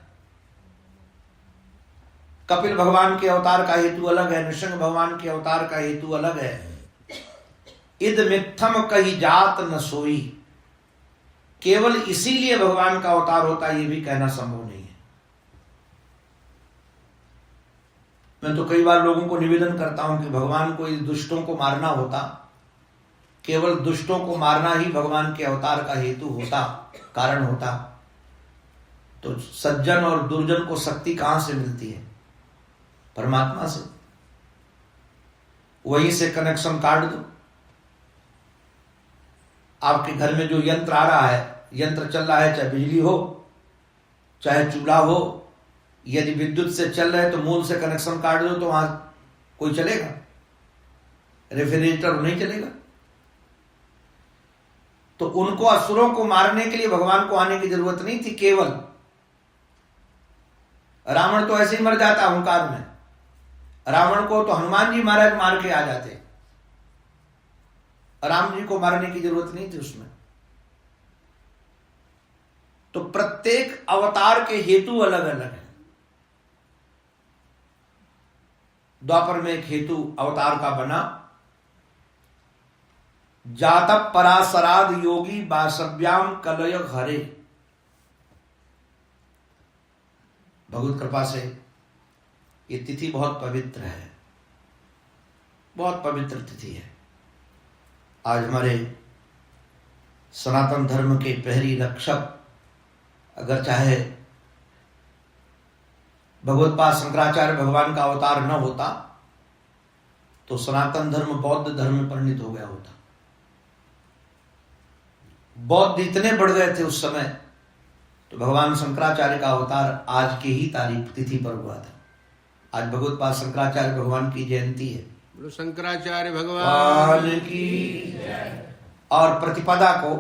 कपिल भगवान के अवतार का हेतु अलग है, नृसिंह भगवान के अवतार का हेतु अलग है। इद मिथ्यम कही जात न सोई, केवल इसीलिए भगवान का अवतार होता है, ये भी कहना संभव नहीं है। मैं तो कई बार लोगों को निवेदन करता हूं कि भगवान को इन दुष्टों को मारना होता, केवल दुष्टों को मारना ही भगवान के अवतार का हेतु होता, कारण होता, तो सज्जन और दुर्जन को शक्ति कहां से मिलती है? परमात्मा से। वहीं से कनेक्शन काट दो। आपके घर में जो यंत्र आ रहा है, यंत्र चल रहा है, चाहे बिजली हो चाहे चूल्हा हो, यदि विद्युत से चल रहा है तो मूल से कनेक्शन काट दो तो वहां कोई चलेगा? रेफ्रिजरेटर नहीं चलेगा। तो उनको असुरों को मारने के लिए भगवान को आने की जरूरत नहीं थी। केवल रावण तो ऐसे ही मर जाता अहंकार में। रावण को तो हनुमान जी महाराज मार के आ जाते, राम जी को मारने की जरूरत नहीं थी उसमें। तो प्रत्येक अवतार के हेतु अलग अलग है। द्वापर में एक हेतु अवतार का बना, जातप परासराद योगी वासव्याम कलय हरे। भगवत कृपा से ये तिथि बहुत पवित्र है, बहुत पवित्र तिथि है। आज हमारे सनातन धर्म के प्रहरी रक्षक, अगर चाहे भगवत्पाद शंकराचार्य भगवान का अवतार न होता तो सनातन धर्म बौद्ध धर्म में परिणित हो गया होता। बौद्ध इतने बढ़ गए थे उस समय, तो भगवान शंकराचार्य का अवतार आज के ही तारीख तिथि पर हुआ था। आज भगवत्पाद शंकराचार्य भगवान की जयंती है। बोलो शंकराचार्य भगवान की। और प्रतिपदा को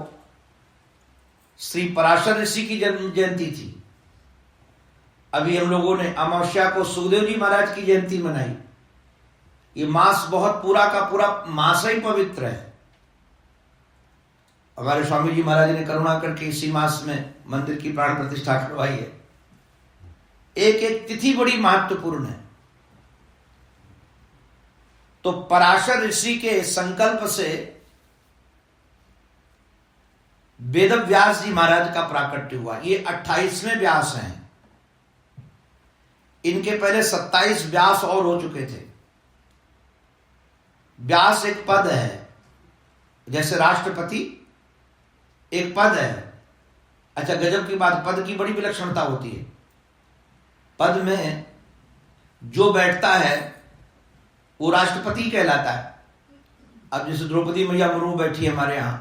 श्री पराशर ऋषि की जयंती थी। अभी हम लोगों ने अमावस्या को सुखदेव जी महाराज की जयंती मनाई। ये मास बहुत पूरा का पूरा मास ही पवित्र है। हमारे स्वामी जी महाराज ने करुणा करके इसी मास में मंदिर की प्राण प्रतिष्ठा करवाई है। एक एक तिथि बड़ी महत्वपूर्ण है। तो पराशर ऋषि के संकल्प से वेद व्यास जी महाराज का प्राकट्य हुआ। ये 28वें व्यास हैं। इनके पहले 27 व्यास और हो चुके थे। व्यास एक पद है, जैसे राष्ट्रपति एक पद है। अच्छा, गजब की बात, पद की बड़ी विलक्षणता होती है। पद में जो बैठता है वो राष्ट्रपति कहलाता है। अब जैसे द्रौपदी मैया मुर्मू बैठी है हमारे यहां,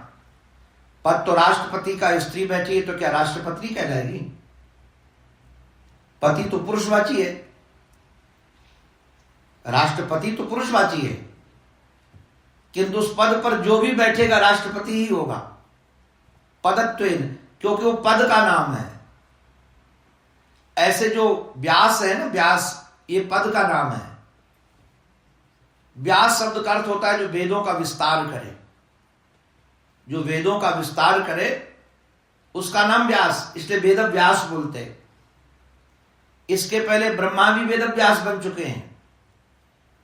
पद तो राष्ट्रपति का, स्त्री बैठी है तो क्या राष्ट्रपति कहलाएगी? पति तो पुरुषवाची है, राष्ट्रपति तो पुरुषवाची है, किंतु उस पद पर जो भी बैठेगा राष्ट्रपति ही होगा। पदत्वेन, क्योंकि वो पद का नाम है। ऐसे जो व्यास है ना, व्यास ये पद का नाम है। व्यास शब्द का अर्थ होता है जो वेदों का विस्तार करे। जो वेदों का विस्तार करे उसका नाम व्यास, इसलिए वेद व्यास बोलते हैं। इसके पहले ब्रह्मा भी वेद व्यास बन चुके हैं।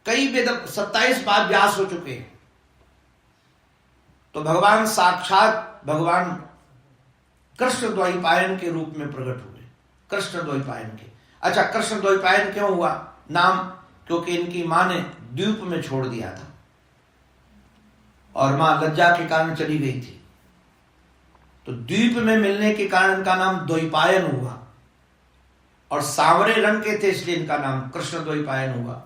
कई वेद 27 बार व्यास हो चुके हैं। तो भगवान साक्षात भगवान कृष्ण द्वैपायन के रूप में प्रकट हुए। कृष्ण द्वैपायन के। अच्छा, कृष्ण द्वैपायन क्यों हुआ नाम? क्योंकि इनकी मां ने द्वीप में छोड़ दिया था और मां लज्जा के कारण चली गई थी। तो द्वीप में मिलने के कारण इनका नाम द्वैपायन हुआ। और सांवरे रंग के थे इसलिए इनका नाम कृष्ण द्वैपायन हुआ।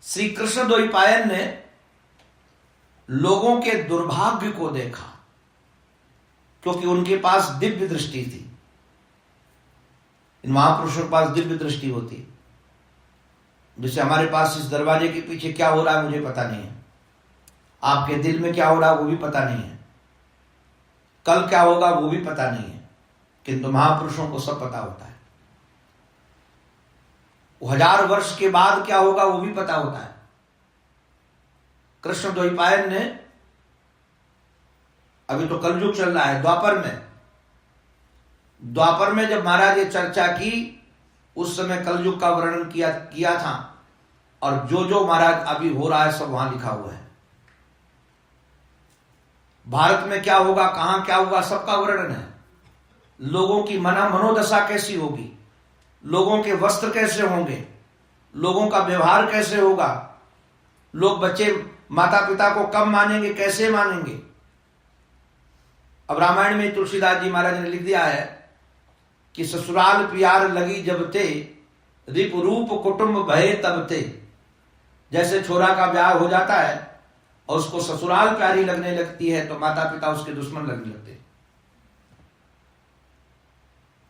श्री कृष्ण द्वैपायन ने लोगों के दुर्भाग्य को देखा, क्योंकि उनके पास दिव्य दृष्टि थी। इन महापुरुषों के पास दिव्य दृष्टि होती है। जैसे हमारे पास इस दरवाजे के पीछे क्या हो रहा है मुझे पता नहीं है, आपके दिल में क्या हो रहा है वो भी पता नहीं है, कल क्या होगा वो भी पता नहीं है, किंतु महापुरुषों को सब पता होता है। वो 1000 वर्ष के बाद क्या होगा वो भी पता होता है। कृष्ण द्वैपायन ने अभी तो कलयुग चल रहा है। द्वापर में जब महाराज ये चर्चा की, उस समय कलयुग का वर्णन किया था, और जो महाराज अभी हो रहा है सब वहां लिखा हुआ है। भारत में क्या होगा, कहां क्या होगा, सबका वर्णन है। लोगों की मनोदशा कैसी होगी, लोगों के वस्त्र कैसे होंगे, लोगों का व्यवहार कैसे होगा, लोग बच्चे माता पिता को कब मानेंगे, कैसे मानेंगे। अब रामायण में तुलसीदास जी महाराज ने लिख दिया है कि ससुराल प्यार लगी जब ते, रिप रूप कुटुंब भय तब ते। जैसे छोरा का ब्याह हो जाता है और उसको ससुराल प्यारी लगने लगती है, तो माता पिता उसके दुश्मन लगने लगते हैं।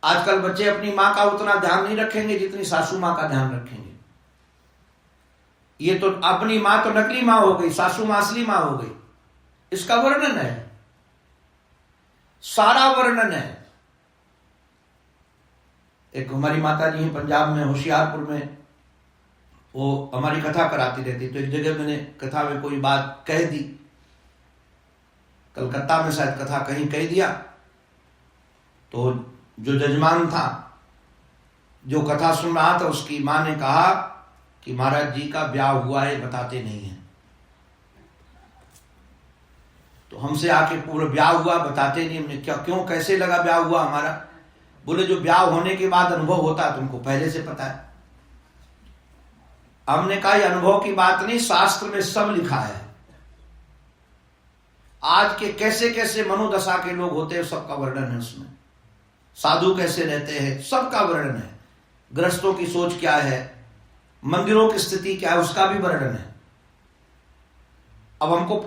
आजकल बच्चे अपनी मां का उतना ध्यान नहीं रखेंगे जितनी सासू मां का ध्यान रखेंगे। ये तो अपनी मां तो नकली मां हो गई, सासू मां असली मां हो गई। इसका वर्णन है, सारा वर्णन है। एक हमारी माता जी हैं पंजाब में, होशियारपुर में, वो हमारी कथा कराती रहती। तो एक जगह मैंने कथा में कोई बात कह दी, कलकत्ता में शायद कथा कहीं कह दिया, तो जो जजमान था, जो कथा सुन रहा था, उसकी मां ने कहा कि महाराज जी का ब्याह हुआ है, बताते नहीं है। तो हमसे आके पूरा ब्याह हुआ बताते नहीं। हमने क्या, क्यों, कैसे लगा ब्याह हुआ हमारा? बोले जो ब्याह होने के बाद अनुभव होता है तुमको पहले से पता है। हमने कहा ये अनुभव की बात नहीं, शास्त्र में सब लिखा है। आज के कैसे कैसे मनोदशा के लोग होते हैं, सबका वर्णन है उसमें। साधु कैसे रहते हैं, सबका वर्णन है। गृहस्थों की सोच क्या है, मंदिरों की स्थिति क्या है, उसका भी वर्णन है। अब हमको,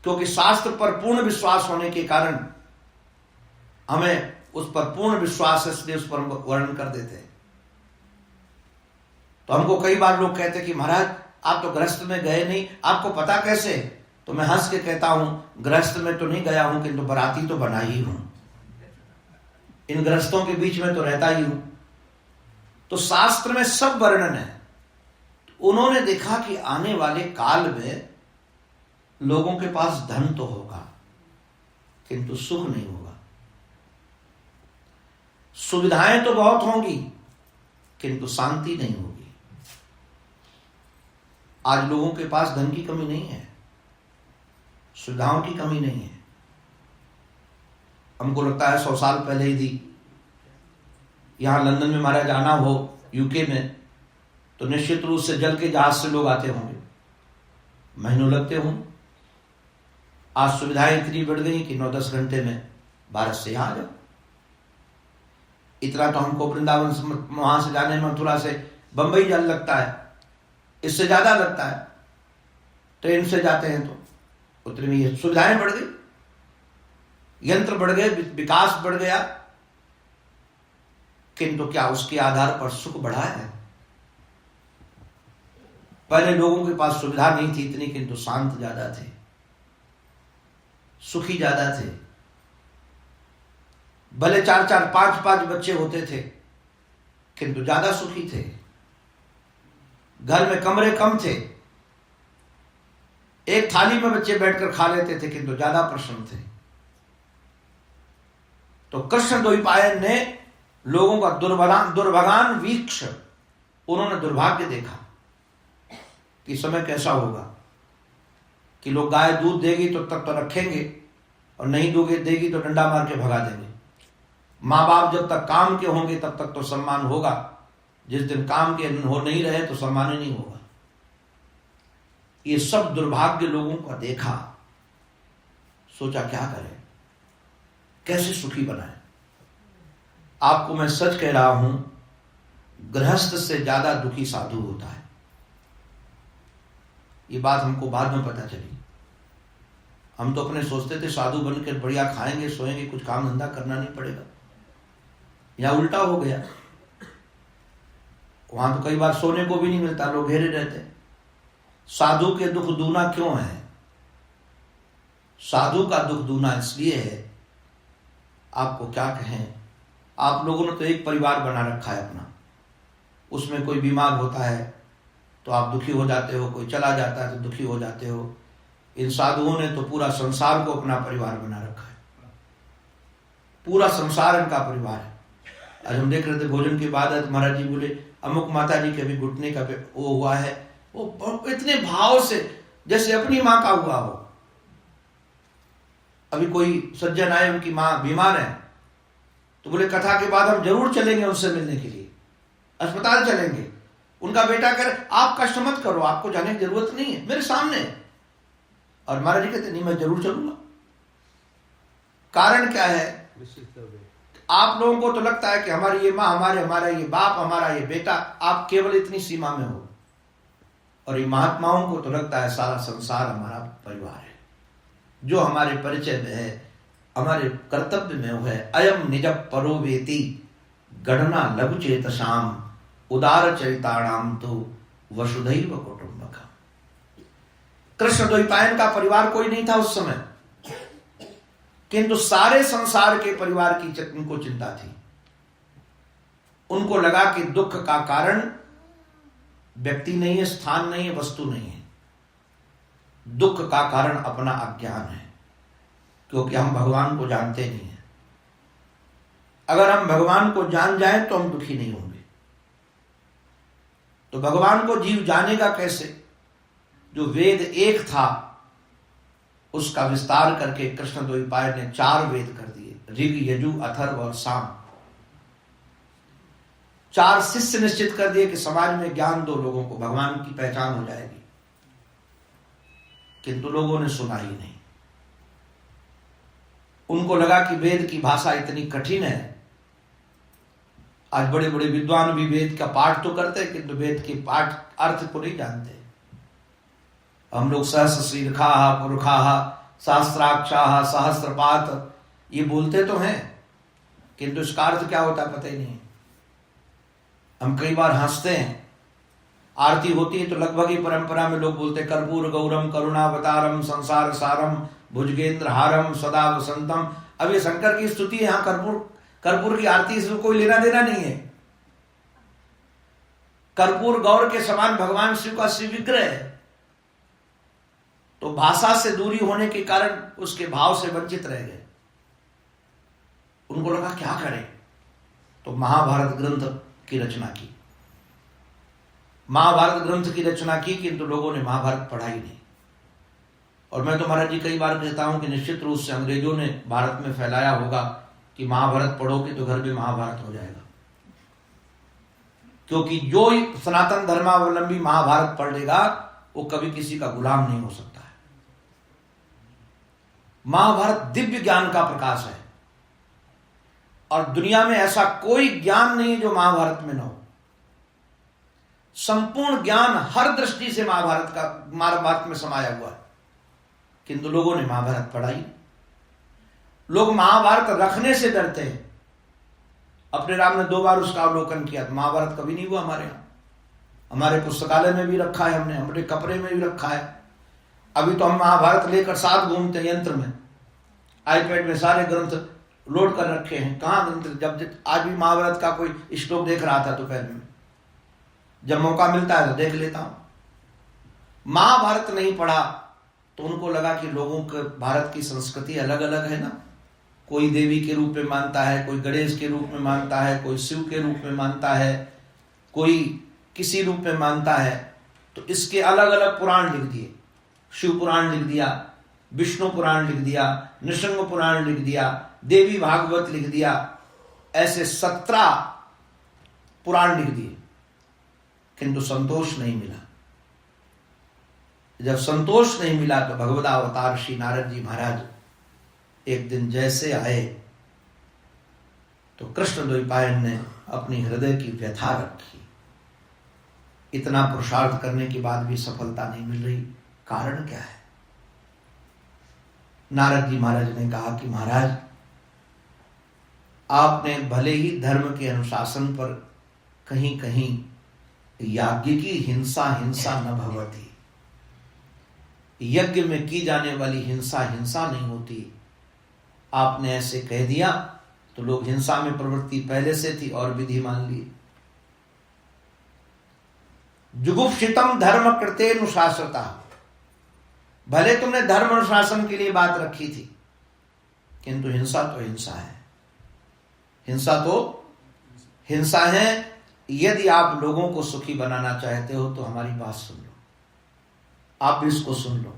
क्योंकि शास्त्र पर पूर्ण विश्वास होने के कारण हमें उस पर पूर्ण विश्वास है, इसलिए उस पर वर्णन कर देते हैं। तो हमको कई बार लोग कहते हैं कि महाराज आप तो गृहस्थ में गए नहीं, आपको पता कैसे? तो मैं हंस के कहता हूं गृहस्थ में तो नहीं गया हूं, किंतु बराती तो बना ही हूं, इन गृहस्थों के बीच में तो रहता ही हूं। तो शास्त्र में सब वर्णन है। उन्होंने देखा कि आने वाले काल में लोगों के पास धन तो होगा किंतु सुख नहीं होगा। सुविधाएं तो बहुत होंगी किंतु शांति नहीं होगी। आज लोगों के पास धन की कमी नहीं है, सुविधाओं की कमी नहीं है। हमको लगता है 100 साल पहले ही थी। यहां लंदन में हमारा जाना हो, यूके में, तो निश्चित रूप से जल के जहाज से लोग आते होंगे, महीनों लगते होंगे। आज सुविधाएं इतनी बढ़ गई कि 9-10 घंटे में भारत से आ जाओ। इतना तो हमको वृंदावन से, वहां से जाने में, मथुरा से बंबई जल लगता है, इससे ज्यादा लगता है। ट्रेन से जाते हैं तो उतनी में ये सुविधाएं बढ़ गई, यंत्र बढ़ गए, विकास बढ़ गया, किंतु क्या उसके आधार पर सुख बढ़ा है? पहले लोगों के पास सुविधा नहीं थी इतनी, किंतु शांत ज्यादा थे, सुखी ज्यादा थे। भले 4-4, 5-5 बच्चे होते थे किंतु ज्यादा सुखी थे। घर में कमरे कम थे, एक थाली में बच्चे बैठकर खा लेते थे किंतु ज्यादा प्रसन्न थे। तो कृष्ण द्वैपायन ने लोगों का दुर्भगान वीक्ष, उन्होंने दुर्भाग्य देखा कि समय कैसा होगा कि लोग गाय दूध देगी तो तब तो रखेंगे, और नहीं देगी तो डंडा मार के भगा देंगे। माँ बाप जब तक काम के होंगे तब तक तो सम्मान होगा, जिस दिन काम के हो नहीं रहे तो सम्मान ही नहीं होगा। ये सब दुर्भाग्य लोगों का देखा, सोचा क्या करें, कैसे सुखी बनाए। आपको मैं सच कह रहा हूं, गृहस्थ से ज्यादा दुखी साधु होता है। ये बात हमको बाद में पता चली। हम तो अपने सोचते थे साधु बनकर बढ़िया खाएंगे, सोएंगे, कुछ काम धंधा करना नहीं पड़ेगा। या उल्टा हो गया। वहां तो कई बार सोने को भी नहीं मिलता, लोग घेरे रहते। साधु के दुख दूना क्यों है? साधु का दुख दूना इसलिए है, आपको क्या कहें, आप लोगों ने तो एक परिवार बना रखा है अपना, उसमें कोई बीमार होता है तो आप दुखी हो जाते हो, कोई चला जाता है तो दुखी हो जाते हो। इन साधुओं ने तो पूरा संसार को अपना परिवार बना रखा है। पूरा संसार इनका परिवार है। आज हम देख रहे थे भोजन के बाद महाराज जी बोले अमुक माता जी के भी घुटने का वो हुआ है, वो इतने भाव से जैसे अपनी माँ का हुआ हो। अभी कोई सज्जन आए, उनकी माँ बीमार है, तो बोले कथा के बाद हम जरूर चलेंगे उनसे मिलने के लिए, अस्पताल चलेंगे। उनका बेटा कह रहे आप कष्ट मत करो, आपको जाने की जरूरत नहीं है, मेरे सामने। और महाराज जी कहते नहीं, मैं जरूर चलूंगा। कारण क्या है? आप लोगों को तो लगता है कि हमारी ये माँ, हमारा ये बाप, हमारा ये बेटा, आप केवल इतनी सीमा में हो, और ये महात्माओं को तो लगता है सारा संसार हमारा परिवार है, जो हमारे परिचय में है, हमारे कर्तव्य में वो है। अयम निज परो वेति गणना लघु चेतसाम उदार चरिताणाम तो वसुधैव कुटुंबकम। कृष्ण द्वैपायन का परिवार कोई नहीं था उस समय, किंतु सारे संसार के परिवार की उनको चिंता थी। उनको लगा कि दुख का कारण व्यक्ति नहीं है, स्थान नहीं है, वस्तु नहीं है। दुख का कारण अपना अज्ञान है, क्योंकि हम भगवान को जानते नहीं हैं। अगर हम भगवान को जान जाएं तो हम दुखी नहीं होंगे। तो भगवान को जीव जानेगा कैसे? जो वेद एक था उसका विस्तार करके कृष्ण द्वैपायन ने 4 वेद कर दिए, ऋग, यजु, अथर्व और साम। 4 शिष्य निश्चित कर दिए कि समाज में ज्ञान दो लोगों को, भगवान की पहचान हो जाएगी। किंतु लोगों ने सुना ही नहीं। उनको लगा कि वेद की भाषा इतनी कठिन है। आज बड़े बड़े विद्वान भी वेद का पाठ तो करते हैं, किंतु वेद के पाठ अर्थ को नहीं जानते। हम लोग सहस्र शीर्षा पुरुषा शास्त्राक्षा सहस्त्रपात ये बोलते तो हैं, किंतु इसका अर्थ क्या होता है पता ही नहीं। हम कई बार हंसते हैं, आरती होती है तो लगभग ही परंपरा में लोग बोलते कर्पूर गौरम करुणावतारम संसार सारम भुजगेंद्र हारम सदा वसंतम। अब ये शंकर की स्तुति है, यहाँ कर्पूर की आरती से कोई लेना देना नहीं है। कर्पूर गौर के समान भगवान शिव का शिव विग्रह है, तो भाषा से दूरी होने के कारण उसके भाव से वंचित रह गए। उनको लगा क्या करें, तो महाभारत ग्रंथ की रचना की। महाभारत ग्रंथ की रचना की, किंतु लोगों ने महाभारत पढ़ा ही नहीं। और मैं तो महाराज जी कई बार कहता हूं कि निश्चित रूप से अंग्रेजों ने भारत में फैलाया होगा कि महाभारत पढ़ोगे तो घर में महाभारत हो जाएगा, क्योंकि जो सनातन धर्मावलंबी महाभारत पढ़ लेगा वो कभी किसी का गुलाम नहीं हो सकता है। महाभारत दिव्य ज्ञान का प्रकाश है, और दुनिया में ऐसा कोई ज्ञान नहीं है जो महाभारत में न हो। संपूर्ण ज्ञान हर दृष्टि से महाभारत में समाया हुआ है, किंतु लोगों ने महाभारत पढ़ाई। लोग महाभारत रखने से डरते हैं। अपने राम ने 2 बार उसका अवलोकन किया, महाभारत कभी नहीं हुआ हमारे यहां। हमारे पुस्तकालय में भी रखा है, हमने अपने कपड़े में भी रखा है। अभी तो हम महाभारत लेकर साथ घूमते हैं यंत्र में, आईपैड में सारे ग्रंथ लोड कर रखे हैं। कहाँ ग्रंथ, जब आज भी महाभारत का कोई श्लोक देख रहा था दोपहर में, जब मौका मिलता है तो देख लेता हूं। महाभारत नहीं पढ़ा तो उनको लगा कि लोगों के भारत की संस्कृति अलग अलग है ना। कोई देवी के रूप में मानता है, कोई गणेश के रूप में मानता है, कोई शिव के रूप में मानता है, कोई किसी रूप में मानता है। तो इसके अलग अलग पुराण लिख दिए। शिव पुराण लिख दिया, विष्णु पुराण लिख दिया, नृसिंह पुराण लिख दिया, देवी भागवत लिख दिया। ऐसे 17 पुराण लिख दिए, किंतु संतोष नहीं मिला। जब संतोष नहीं मिला तो भगवदावतार श्री नारद जी महाराज एक दिन जैसे आए तो कृष्ण द्वैपायन ने अपनी हृदय की व्यथा रखी। इतना पुरुषार्थ करने के बाद भी सफलता नहीं मिल रही, कारण क्या है? नारद जी महाराज ने कहा कि महाराज, आपने भले ही धर्म के अनुशासन पर कहीं कहीं याज्ञ की हिंसा न भवती, यज्ञ में की जाने वाली हिंसा नहीं होती। आपने ऐसे कह दिया तो लोग हिंसा में प्रवृत्ति पहले से थी और विधि मान ली। जुगुप्सितम धर्म कृतेनुशासता, भले तुमने धर्म अनुशासन के लिए बात रखी थी, किंतु हिंसा तो हिंसा है। हिंसा है। यदि आप लोगों को सुखी बनाना चाहते हो तो हमारी बात सुन लो, आप भी इसको सुन लो।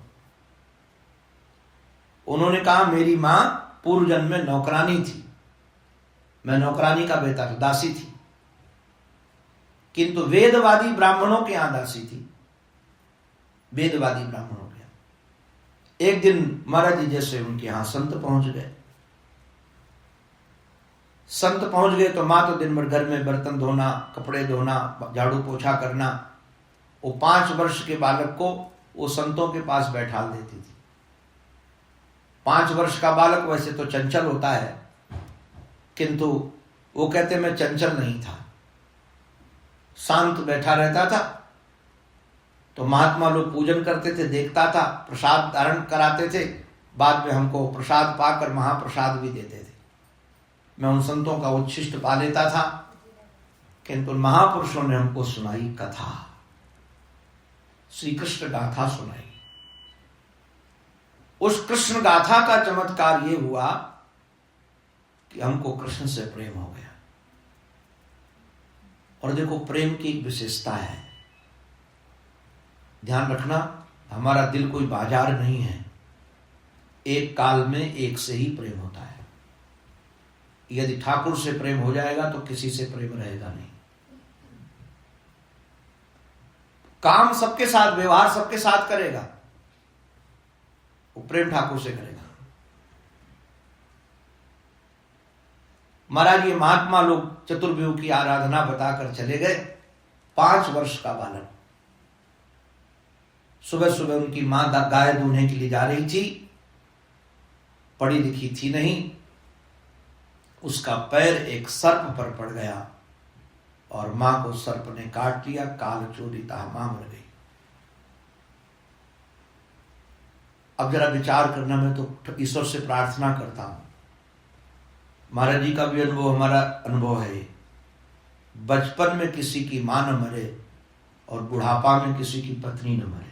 उन्होंने कहा मेरी मां पूर्व जन्म में नौकरानी थी, मैं नौकरानी का बेटा था, दासी थी, किंतु वेदवादी ब्राह्मणों के यहां दासी थी, वेदवादी ब्राह्मणों के यहां। एक दिन महाराज जी जैसे उनके यहां संत पहुंच गए। संत पहुंच गए तो मां तो दिन भर घर में बर्तन धोना, कपड़े धोना, झाड़ू पोछा करना। वो 5 वर्ष के बालक को वो संतों के पास बैठा देती थी। 5 वर्ष का बालक वैसे तो चंचल होता है, किंतु वो कहते मैं चंचल नहीं था, शांत बैठा रहता था। तो महात्मा लोग पूजन करते थे, देखता था, प्रसाद धारण कराते थे, बाद में हमको प्रसाद पाकर महाप्रसाद भी देते थे। मैं उन संतों का उच्छिष्ट पा लेता था, किंतु महापुरुषों ने हमको सुनाई कथा, श्री कृष्ण गाथा सुनाई। उस कृष्ण गाथा का चमत्कार ये हुआ कि हमको कृष्ण से प्रेम हो गया। और देखो प्रेम की एक विशेषता है, ध्यान रखना, हमारा दिल कोई बाजार नहीं है, एक काल में एक से ही प्रेम होता है। यदि ठाकुर से प्रेम हो जाएगा तो किसी से प्रेम रहेगा नहीं। काम सबके साथ, व्यवहार सबके साथ करेगा, वो प्रेम ठाकुर से करेगा। महाराज ये महात्मा लोग चतुर्व्यूह की आराधना बताकर चले गए। 5 वर्ष का बालक, सुबह सुबह उनकी मां गाय दूहने के लिए जा रही थी, पढ़ी लिखी थी नहीं, उसका पैर एक सर्प पर पड़ गया और मां को सर्प ने काट लिया। काल चोरिता मां मर गई। अब जरा विचार करना, मैं तो ईश्वर से प्रार्थना करता हूं, महाराज जी का भी अनुभव हमारा अनुभव है, बचपन में किसी की मां न मरे और बुढ़ापा में किसी की पत्नी न मरे।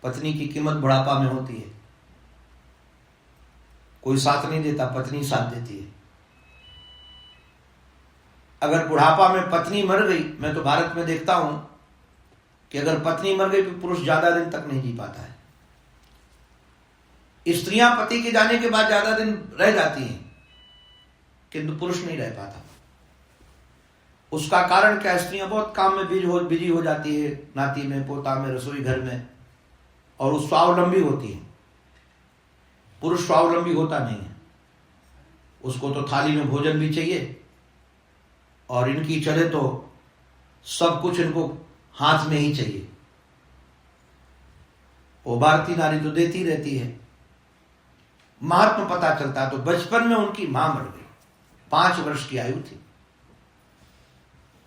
पत्नी की कीमत बुढ़ापा में होती है, कोई साथ नहीं देता, पत्नी साथ देती है। अगर बुढ़ापा में पत्नी मर गई, मैं तो भारत में देखता हूं कि अगर पत्नी मर गई तो पुरुष ज्यादा दिन तक नहीं जी पाता है। स्त्रियां पति के जाने के बाद ज्यादा दिन रह जाती हैं, किंतु पुरुष नहीं रह पाता। उसका कारण क्या? स्त्रियां बहुत काम में बिजी हो जाती है, नाती में, पोता में, रसोई घर में, और वो स्वावलंबी होती है। पुरुष स्वावलंबी होता नहीं है, उसको तो थाली में भोजन भी चाहिए, और इनकी चले तो सब कुछ इनको हाथ में ही चाहिए। वो भारतीय नारी तो देती रहती है। महात्मा पता चलता तो बचपन में उनकी मां मर गई, 5 वर्ष की आयु थी,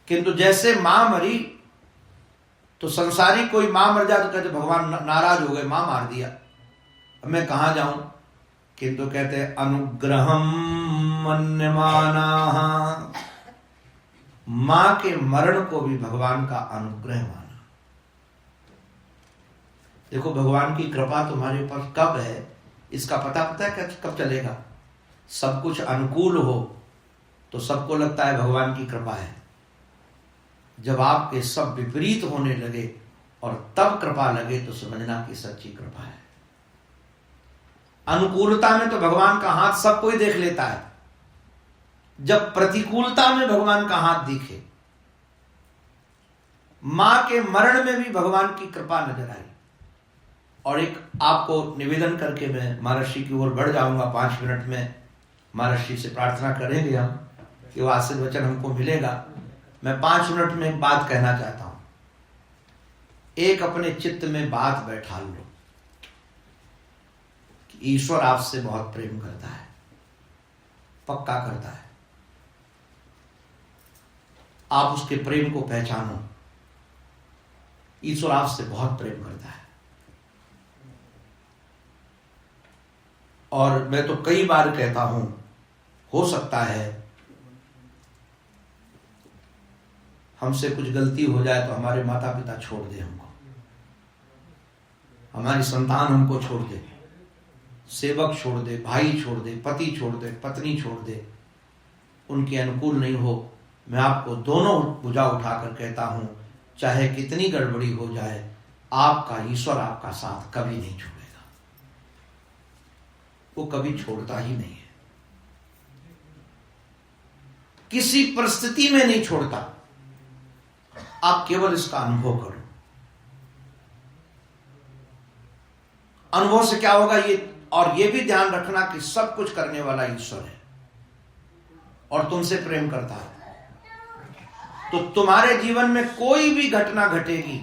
किंतु जैसे मां मरी तो संसारी कोई मां मर जाए तो कहते भगवान नाराज हो गए, मां मार दिया, अब मैं कहां जाऊं। किंतु कहते अनुग्रहम मन्यमानाः, मां के मरण को भी भगवान का अनुग्रह माना। देखो भगवान की कृपा तुम्हारे ऊपर कब है इसका पता है कब चलेगा? सब कुछ अनुकूल हो तो सबको लगता है भगवान की कृपा है, जब आपके सब विपरीत होने लगे और तब कृपा लगे तो समझना कि सच्ची कृपा है। अनुकूलता में तो भगवान का हाथ सब कोई देख लेता है, जब प्रतिकूलता में भगवान का हाथ दिखे। मां के मरण में भी भगवान की कृपा नजर आई। और एक आपको निवेदन करके मैं महर्षि की ओर बढ़ जाऊंगा, 5 मिनट में महर्षि से प्रार्थना करेंगे हम कि वो आशीर्वचन हमको मिलेगा। मैं 5 मिनट में एक बात कहना चाहता हूं। एक अपने चित्त में बात बैठा लो कि ईश्वर आपसे बहुत प्रेम करता है, पक्का करता है। आप उसके प्रेम को पहचानो। ईश्वर आपसे बहुत प्रेम करता है। और मैं तो कई बार कहता हूं, हो सकता है हमसे कुछ गलती हो जाए तो हमारे माता पिता छोड़ दे हमको, हमारी संतान हमको छोड़ दे, सेवक छोड़ दे, भाई छोड़ दे, पति छोड़ दे, पत्नी छोड़ दे, उनके अनुकूल नहीं हो, मैं आपको दोनों भुजा उठाकर कहता हूं, चाहे कितनी गड़बड़ी हो जाए, आपका ईश्वर आपका साथ कभी नहीं छोड़ेगा। वो कभी छोड़ता ही नहीं है, किसी परिस्थिति में नहीं छोड़ता। आप केवल इसका अनुभव करो। अनुभव से क्या होगा ये, और ये भी ध्यान रखना कि सब कुछ करने वाला ईश्वर है और तुमसे प्रेम करता है। तो तुम्हारे जीवन में कोई भी घटना घटेगी,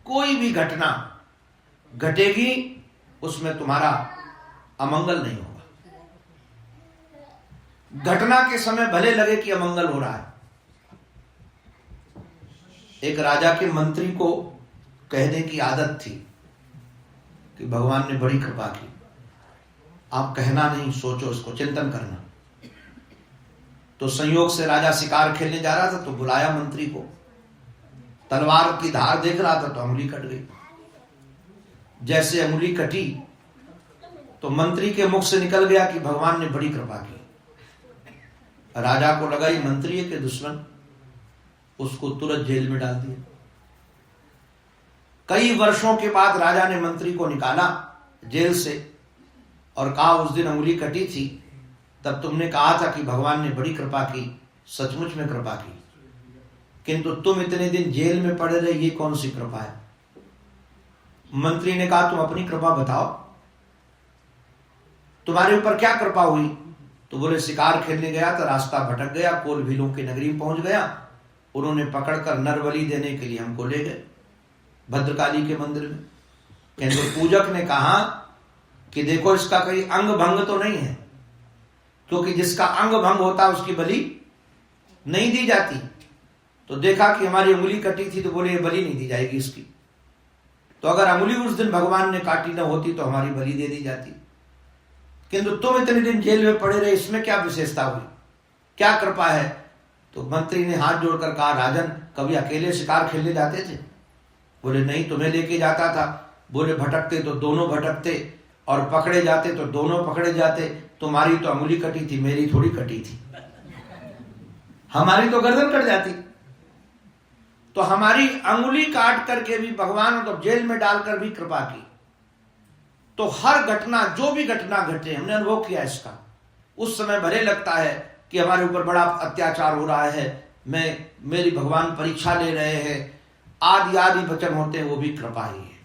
कोई भी घटना घटेगी, उसमें तुम्हारा अमंगल नहीं होगा। घटना के समय भले लगे कि अमंगल हो रहा है। एक राजा के मंत्री को कहने की आदत थी कि भगवान ने बड़ी कृपा की, आप कहना नहीं, सोचो, इसको चिंतन करना। तो संयोग से राजा शिकार खेलने जा रहा था, तो बुलाया मंत्री को। तलवार की धार देख रहा था तो अंगुली कट गई। जैसे अंगुली कटी तो मंत्री के मुख से निकल गया कि भगवान ने बड़ी कृपा की। राजा को लगा ये मंत्री है कि दुश्मन, उसको तुरंत जेल में डाल दिया। कई वर्षों के बाद राजा ने मंत्री को निकाला जेल से और कहा, उस दिन अंगुली कटी थी, तब तुमने कहा था कि भगवान ने बड़ी कृपा की, सचमुच में कृपा की, किंतु तुम इतने दिन जेल में पड़े रहे, ये कौन सी कृपा है? मंत्री ने कहा, तुम अपनी कृपा बताओ, तुम्हारे ऊपर क्या कृपा हुई? तो बोले, शिकार खेलने गया था, रास्ता भटक गया, कोल भीलों की नगरी में पहुंच गया, उन्होंने पकड़कर नरबलि देने के लिए हमको ले गए भद्रकाली के मंदिर में। किंतु पूजक ने कहा कि देखो, इसका कहीं अंग भंग तो नहीं है, क्योंकि जिसका अंग भंग होता है उसकी बलि नहीं दी जाती। तो देखा कि हमारी उंगली कटी थी, तो बोले ये बलि नहीं दी जाएगी इसकी। तो अगर उंगली उस दिन भगवान ने काटी ना होती तो हमारी बलि दे दी जाती, किंतु तुम इतने दिन जेल में पड़े रहे, इसमें क्या विशेषता हुई, क्या कृपा है? तो मंत्री ने हाथ जोड़कर कहा, राजन, कभी अकेले शिकार खेलने जाते थे? बोले नहीं, तुम्हें लेके जाता था। बोले भटकते तो दोनों भटकते, और पकड़े जाते तो दोनों पकड़े जाते। तुम्हारी तो अंगुली कटी थी, मेरी थोड़ी कटी थी, हमारी तो गर्दन कट जाती। तो हमारी अंगुली काट करके भी भगवान तो जेल में डालकर भी कृपा की। तो हर घटना, जो भी घटना घटे, हमने अनुभव किया इसका। उस समय भले लगता है कि हमारे ऊपर बड़ा अत्याचार हो रहा है, मेरी भगवान परीक्षा ले रहे हैं, आदि आदि वचन होते हैं, वो भी कृपा ही है।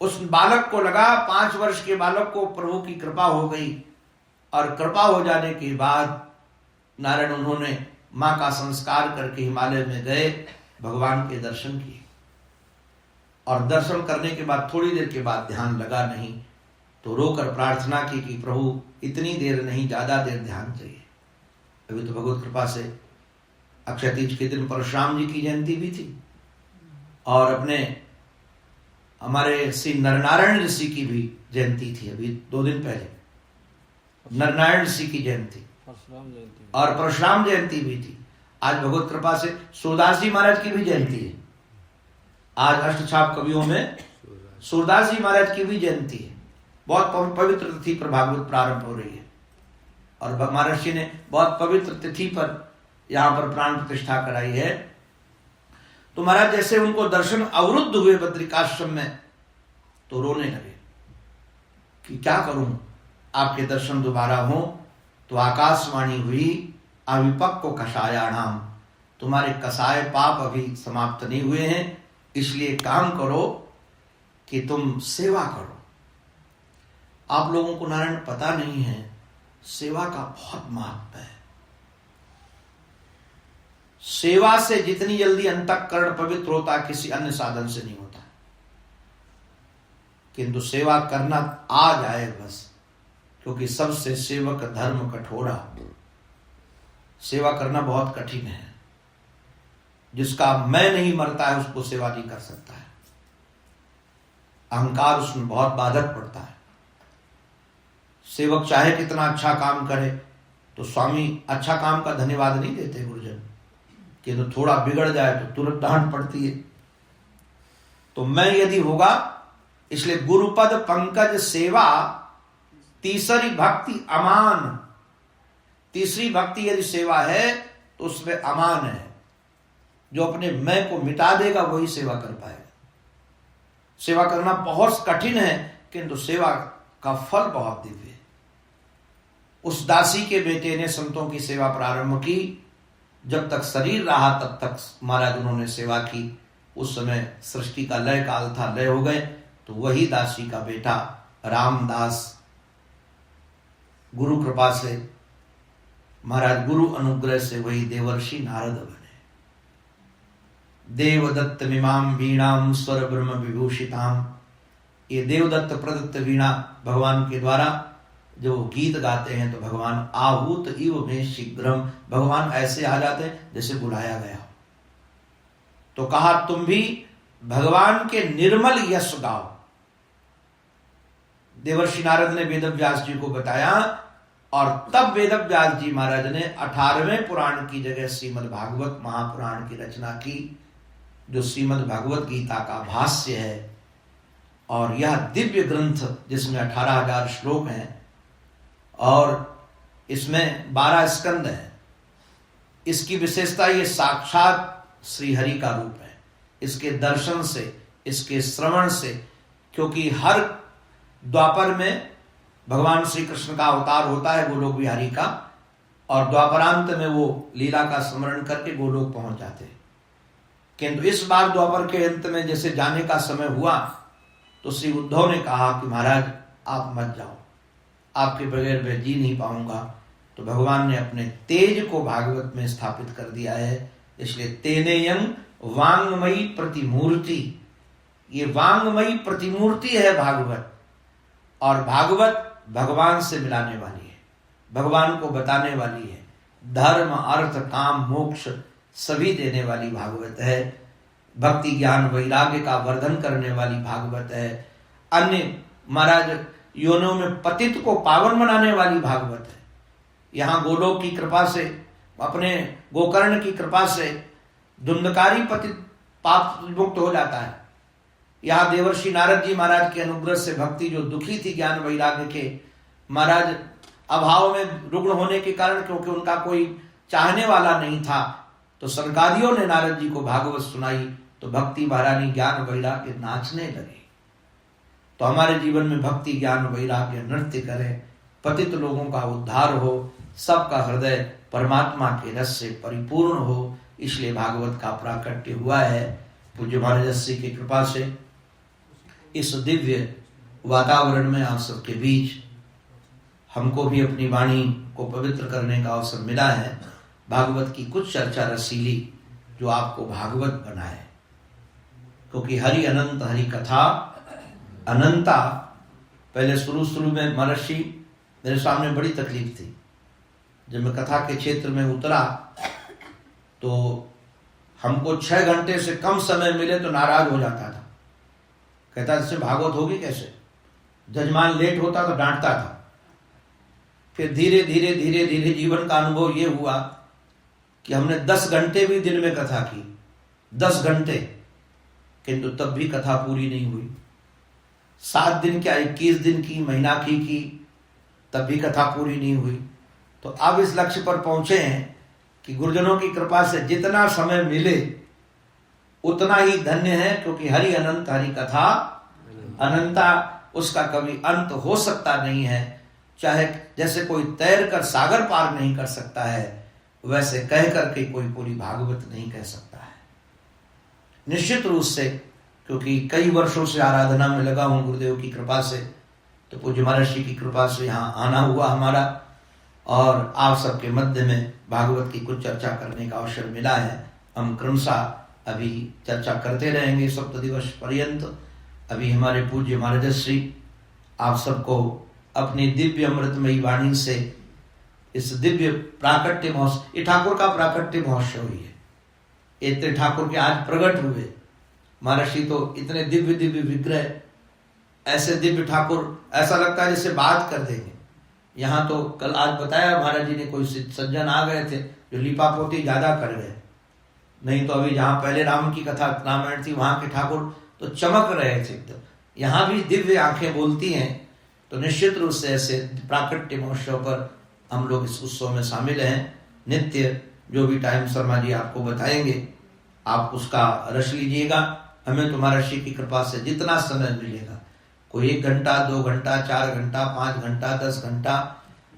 उस बालक को लगा, 5 वर्ष के बालक को प्रभु की कृपा हो गई, और कृपा हो जाने के बाद नारायण उन्होंने मां का संस्कार करके हिमालय में गए, भगवान के दर्शन किए, और दर्शन करने के बाद थोड़ी देर के बाद ध्यान लगा नहीं, तो रोकर प्रार्थना की कि प्रभु इतनी देर नहीं, ज्यादा देर ध्यान चाहिए। अभी तो भगवत कृपा से अक्षय तीज के दिन परशुराम जी की जयंती भी थी, और अपने हमारे श्री नरनारायण ऋषि की भी जयंती थी, अभी 2 दिन पहले नरनारायण ऋषि की जयंती और परशुराम जयंती भी थी। आज भगवत कृपा से सूरदास जी महाराज की भी जयंती है। आज अष्टछाप कवियों में सूरदास जी महाराज की भी जयंती है। बहुत पवित्र तिथि पर भागवत प्रारंभ हो रही है, और महर्षि ने बहुत पवित्र तिथि पर यहाँ पर प्राण प्रतिष्ठा कराई है। तो महाराज जैसे उनको दर्शन अवरुद्ध हुए बद्रिकाश्रम में, तो रोने लगे कि क्या करूं, आपके दर्शन दोबारा हो। तो आकाशवाणी हुई, अविपक्को कषायाणाम, तुम्हारे कसाय पाप अभी समाप्त नहीं हुए हैं, इसलिए काम करो कि तुम सेवा करो। आप लोगों को नारायण पता नहीं है, सेवा का बहुत महत्व है। सेवा से जितनी जल्दी अंतःकरण पवित्र होता है, किसी अन्य साधन से नहीं होता। किंतु सेवा करना आ जाए बस, क्योंकि सबसे सेवक धर्म कठोरा। सेवा करना बहुत कठिन है। जिसका मैं नहीं मरता है उसको सेवा नहीं कर सकता है। अहंकार उसमें बहुत बाधक पड़ता है। सेवक चाहे कितना अच्छा काम करे, तो स्वामी अच्छा काम का धन्यवाद नहीं देते गुरुजन, कि तो थोड़ा बिगड़ जाए तो तुरंत डांट पड़ती है। तो मैं यदि होगा, इसलिए गुरुपद पंकज सेवा, तीसरी भक्ति अमान। तीसरी भक्ति यदि सेवा है तो उसमें अमान है। जो अपने मैं को मिटा देगा वही सेवा कर पाएगा। सेवा करना बहुत कठिन है, किंतु सेवा का फल बहुत दिव्य है। उस दासी के बेटे ने संतों की सेवा प्रारंभ की। जब तक शरीर रहा तब तक महाराज उन्होंने सेवा की। उस समय सृष्टि का लय काल था, लय हो गए, तो वही दासी का बेटा रामदास गुरु कृपा से, महाराज गुरु अनुग्रह से वही देवर्षि नारद बने। देवदत्त मिमाम वीणाम स्वर ब्रह्म विभूषिताम, ये देवदत्त प्रदत्त वीणा भगवान के द्वारा जो गीत गाते हैं तो भगवान आहूत इव में शीघ्रम, भगवान ऐसे आ जाते हैं जैसे बुलाया गया। तो कहा तुम भी भगवान के निर्मल यश गाओ। देवर्षि नारद ने वेदव्यास जी को बताया और तब वेदव्यास जी महाराज ने 18वें पुराण की जगह श्रीमद् भागवत महापुराण की रचना की, जो श्रीमद् भागवत गीता का भाष्य है। और यह दिव्य ग्रंथ जिसमें 18,000 श्लोक हैं और इसमें 12 स्कंद हैं। इसकी विशेषता ये साक्षात श्री हरि का रूप है। इसके दर्शन से, इसके श्रवण से, क्योंकि हर द्वापर में भगवान श्री कृष्ण का अवतार होता है गोलोक बिहारी का, और द्वापरांत में वो लीला का स्मरण करके गोलोक पहुंच जाते हैं। किंतु इस बार द्वापर के अंत में जैसे जाने का समय हुआ तो श्री उद्धव ने कहा कि महाराज आप मत जाओ, आपके बगैर मैं जी नहीं पाऊंगा। तो भगवान ने अपने तेज को भागवत में स्थापित कर दिया है। इसलिए तेनेयं वांगमयी प्रतिमूर्ति, ये वांगमयी प्रतिमूर्ति है भागवत। और भागवत भगवान से मिलाने वाली है, भगवान को बताने वाली है। धर्म अर्थ काम मोक्ष सभी देने वाली भागवत है। भक्ति ज्ञान वैराग्य का वर्धन करने वाली भागवत है। अन्य महाराज योनों में पतित को पावन बनाने वाली भागवत है। यहाँ गोलोक की कृपा से, अपने गोकर्ण की कृपा से धुंधकारी पतित पाप मुक्त हो जाता है। यहाँ देवर्षि नारद जी महाराज के अनुग्रह से भक्ति जो दुखी थी ज्ञान वैराग्य के महाराज अभाव में रुग्ण होने के कारण, क्योंकि उनका कोई चाहने वाला नहीं था, तो सनकादियों ने नारद जी को भागवत सुनाई तो भक्ति महारानी ज्ञान वैराग्य नाचने लगे। तो हमारे जीवन में भक्ति ज्ञान वैराग्य नृत्य करें, पतित लोगों का उद्धार हो, सबका हृदय परमात्मा के रस से परिपूर्ण हो। इसलिए भागवत का प्राकट्य हुआ है। पूज्य महाराज श्री की कृपा से इस दिव्य वातावरण में आप सबके बीच हमको भी अपनी वाणी को पवित्र करने का अवसर मिला है। भागवत की कुछ चर्चा रसीली जो आपको भागवत बनाए, क्योंकि हरि अनंत, हरि कथा अनंता। पहले शुरू में महर्षि मेरे सामने बड़ी तकलीफ थी। जब मैं कथा के क्षेत्र में उतरा तो हमको 6 घंटे से कम समय मिले तो नाराज हो जाता था। कहता इससे भागवत होगी कैसे। जजमान लेट होता तो डांटता था। फिर धीरे धीरे जीवन का अनुभव ये हुआ कि हमने 10 घंटे भी दिन में कथा की, 10 घंटे, किंतु तब भी कथा पूरी नहीं हुई। 7 दिन क्या 21 दिन की, महीना की, तब भी कथा पूरी नहीं हुई। तो अब इस लक्ष्य पर पहुंचे हैं कि गुरुजनों की कृपा से जितना समय मिले उतना ही धन्य है, क्योंकि हरि अनंत, हरि कथा अनंता, उसका कभी अंत हो सकता नहीं है। चाहे जैसे कोई तैर कर सागर पार नहीं कर सकता है, वैसे कह करके कोई पूरी भागवत नहीं कह सकता है। निश्चित रूप से, क्योंकि कई वर्षों से आराधना में लगा हूं गुरुदेव की कृपा से, तो पूज्य महर्षि की कृपा से यहाँ आना हुआ हमारा, और आप सबके मध्य में भागवत की कुछ चर्चा करने का अवसर मिला है। हम क्रमशः अभी चर्चा करते रहेंगे सप्त दिवस पर्यंत। अभी हमारे पूज्य महाराज श्री आप सबको अपनी दिव्य अमृतमयी वाणी से इस दिव्य प्राकट्य महोत्सव, ये ठाकुर का प्राकट्य महोत्सव ही है। इतने ठाकुर के आज प्रकट हुए महर्षि, तो इतने दिव्य दिव्य विग्रह, ऐसे दिव्य ठाकुर, ऐसा लगता है जैसे बात कर देंगे। यहाँ तो कल आज बताया महाराज जी ने, कोई सज्जन आ गए थे जो लिपापोती ज्यादा कर गए, नहीं तो अभी जहाँ पहले राम की कथा रामायण थी वहां के ठाकुर तो चमक रहे थे एकदम। यहाँ भी दिव्य आंखें बोलती हैं। तो निश्चित रूप से ऐसे प्राकट्य महोत्सव पर हम लोग इस उत्सव में शामिल हैं। नित्य जो भी टाइम शर्मा जी आपको बताएंगे आप उसका रस लीजिएगा। हमें तो महर्षि की कृपा से जितना समय मिलेगा, कोई 1 घंटा 2 घंटा 4 घंटा 5 घंटा 10 घंटा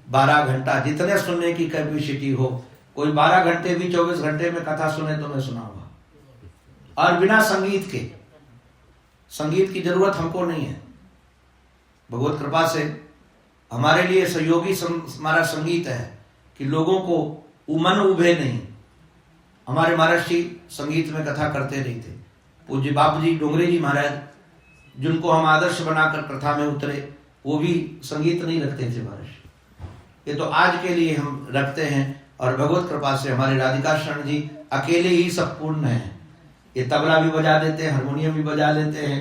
12 घंटा, जितने सुनने की कैपेसिटी हो, कोई 12 घंटे भी 24 घंटे में कथा सुने तो मैं सुनाऊंगा, और बिना संगीत के। संगीत की जरूरत हमको नहीं है। भगवत कृपा से हमारे लिए सहयोगी हमारा संगीत है कि लोगों को मन उभे नहीं। हमारे महर्षि संगीत में कथा करते नहीं थे। पूज्य बापू जी डोंगरे जी महाराज, जिनको हम आदर्श बनाकर प्रथा में उतरे, वो भी संगीत नहीं रखते थे महर्षि। ये तो आज के लिए हम रखते हैं, और भगवत कृपा से हमारे राधिका शरण जी अकेले ही सब पूर्ण हैं। ये तबला भी बजा देते हैं, हारमोनियम भी बजा लेते हैं,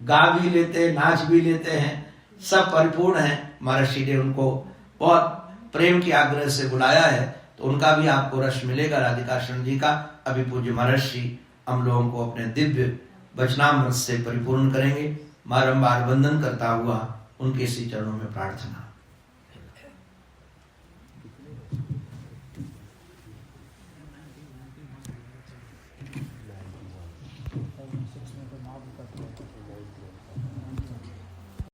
गा भी लेते हैं, नाच भी लेते हैं, सब परिपूर्ण है। महर्षि ने उनको बहुत प्रेम की आग्रह से बुलाया है, तो उनका भी आपको रस मिलेगा राधिका शरण जी का। अभी पूज्य महर्षि हम लोगों को अपने दिव्य वचनामृत से परिपूर्ण करेंगे। बारंबार वंदन करता हुआ उनके इसी चरणों में प्रार्थना।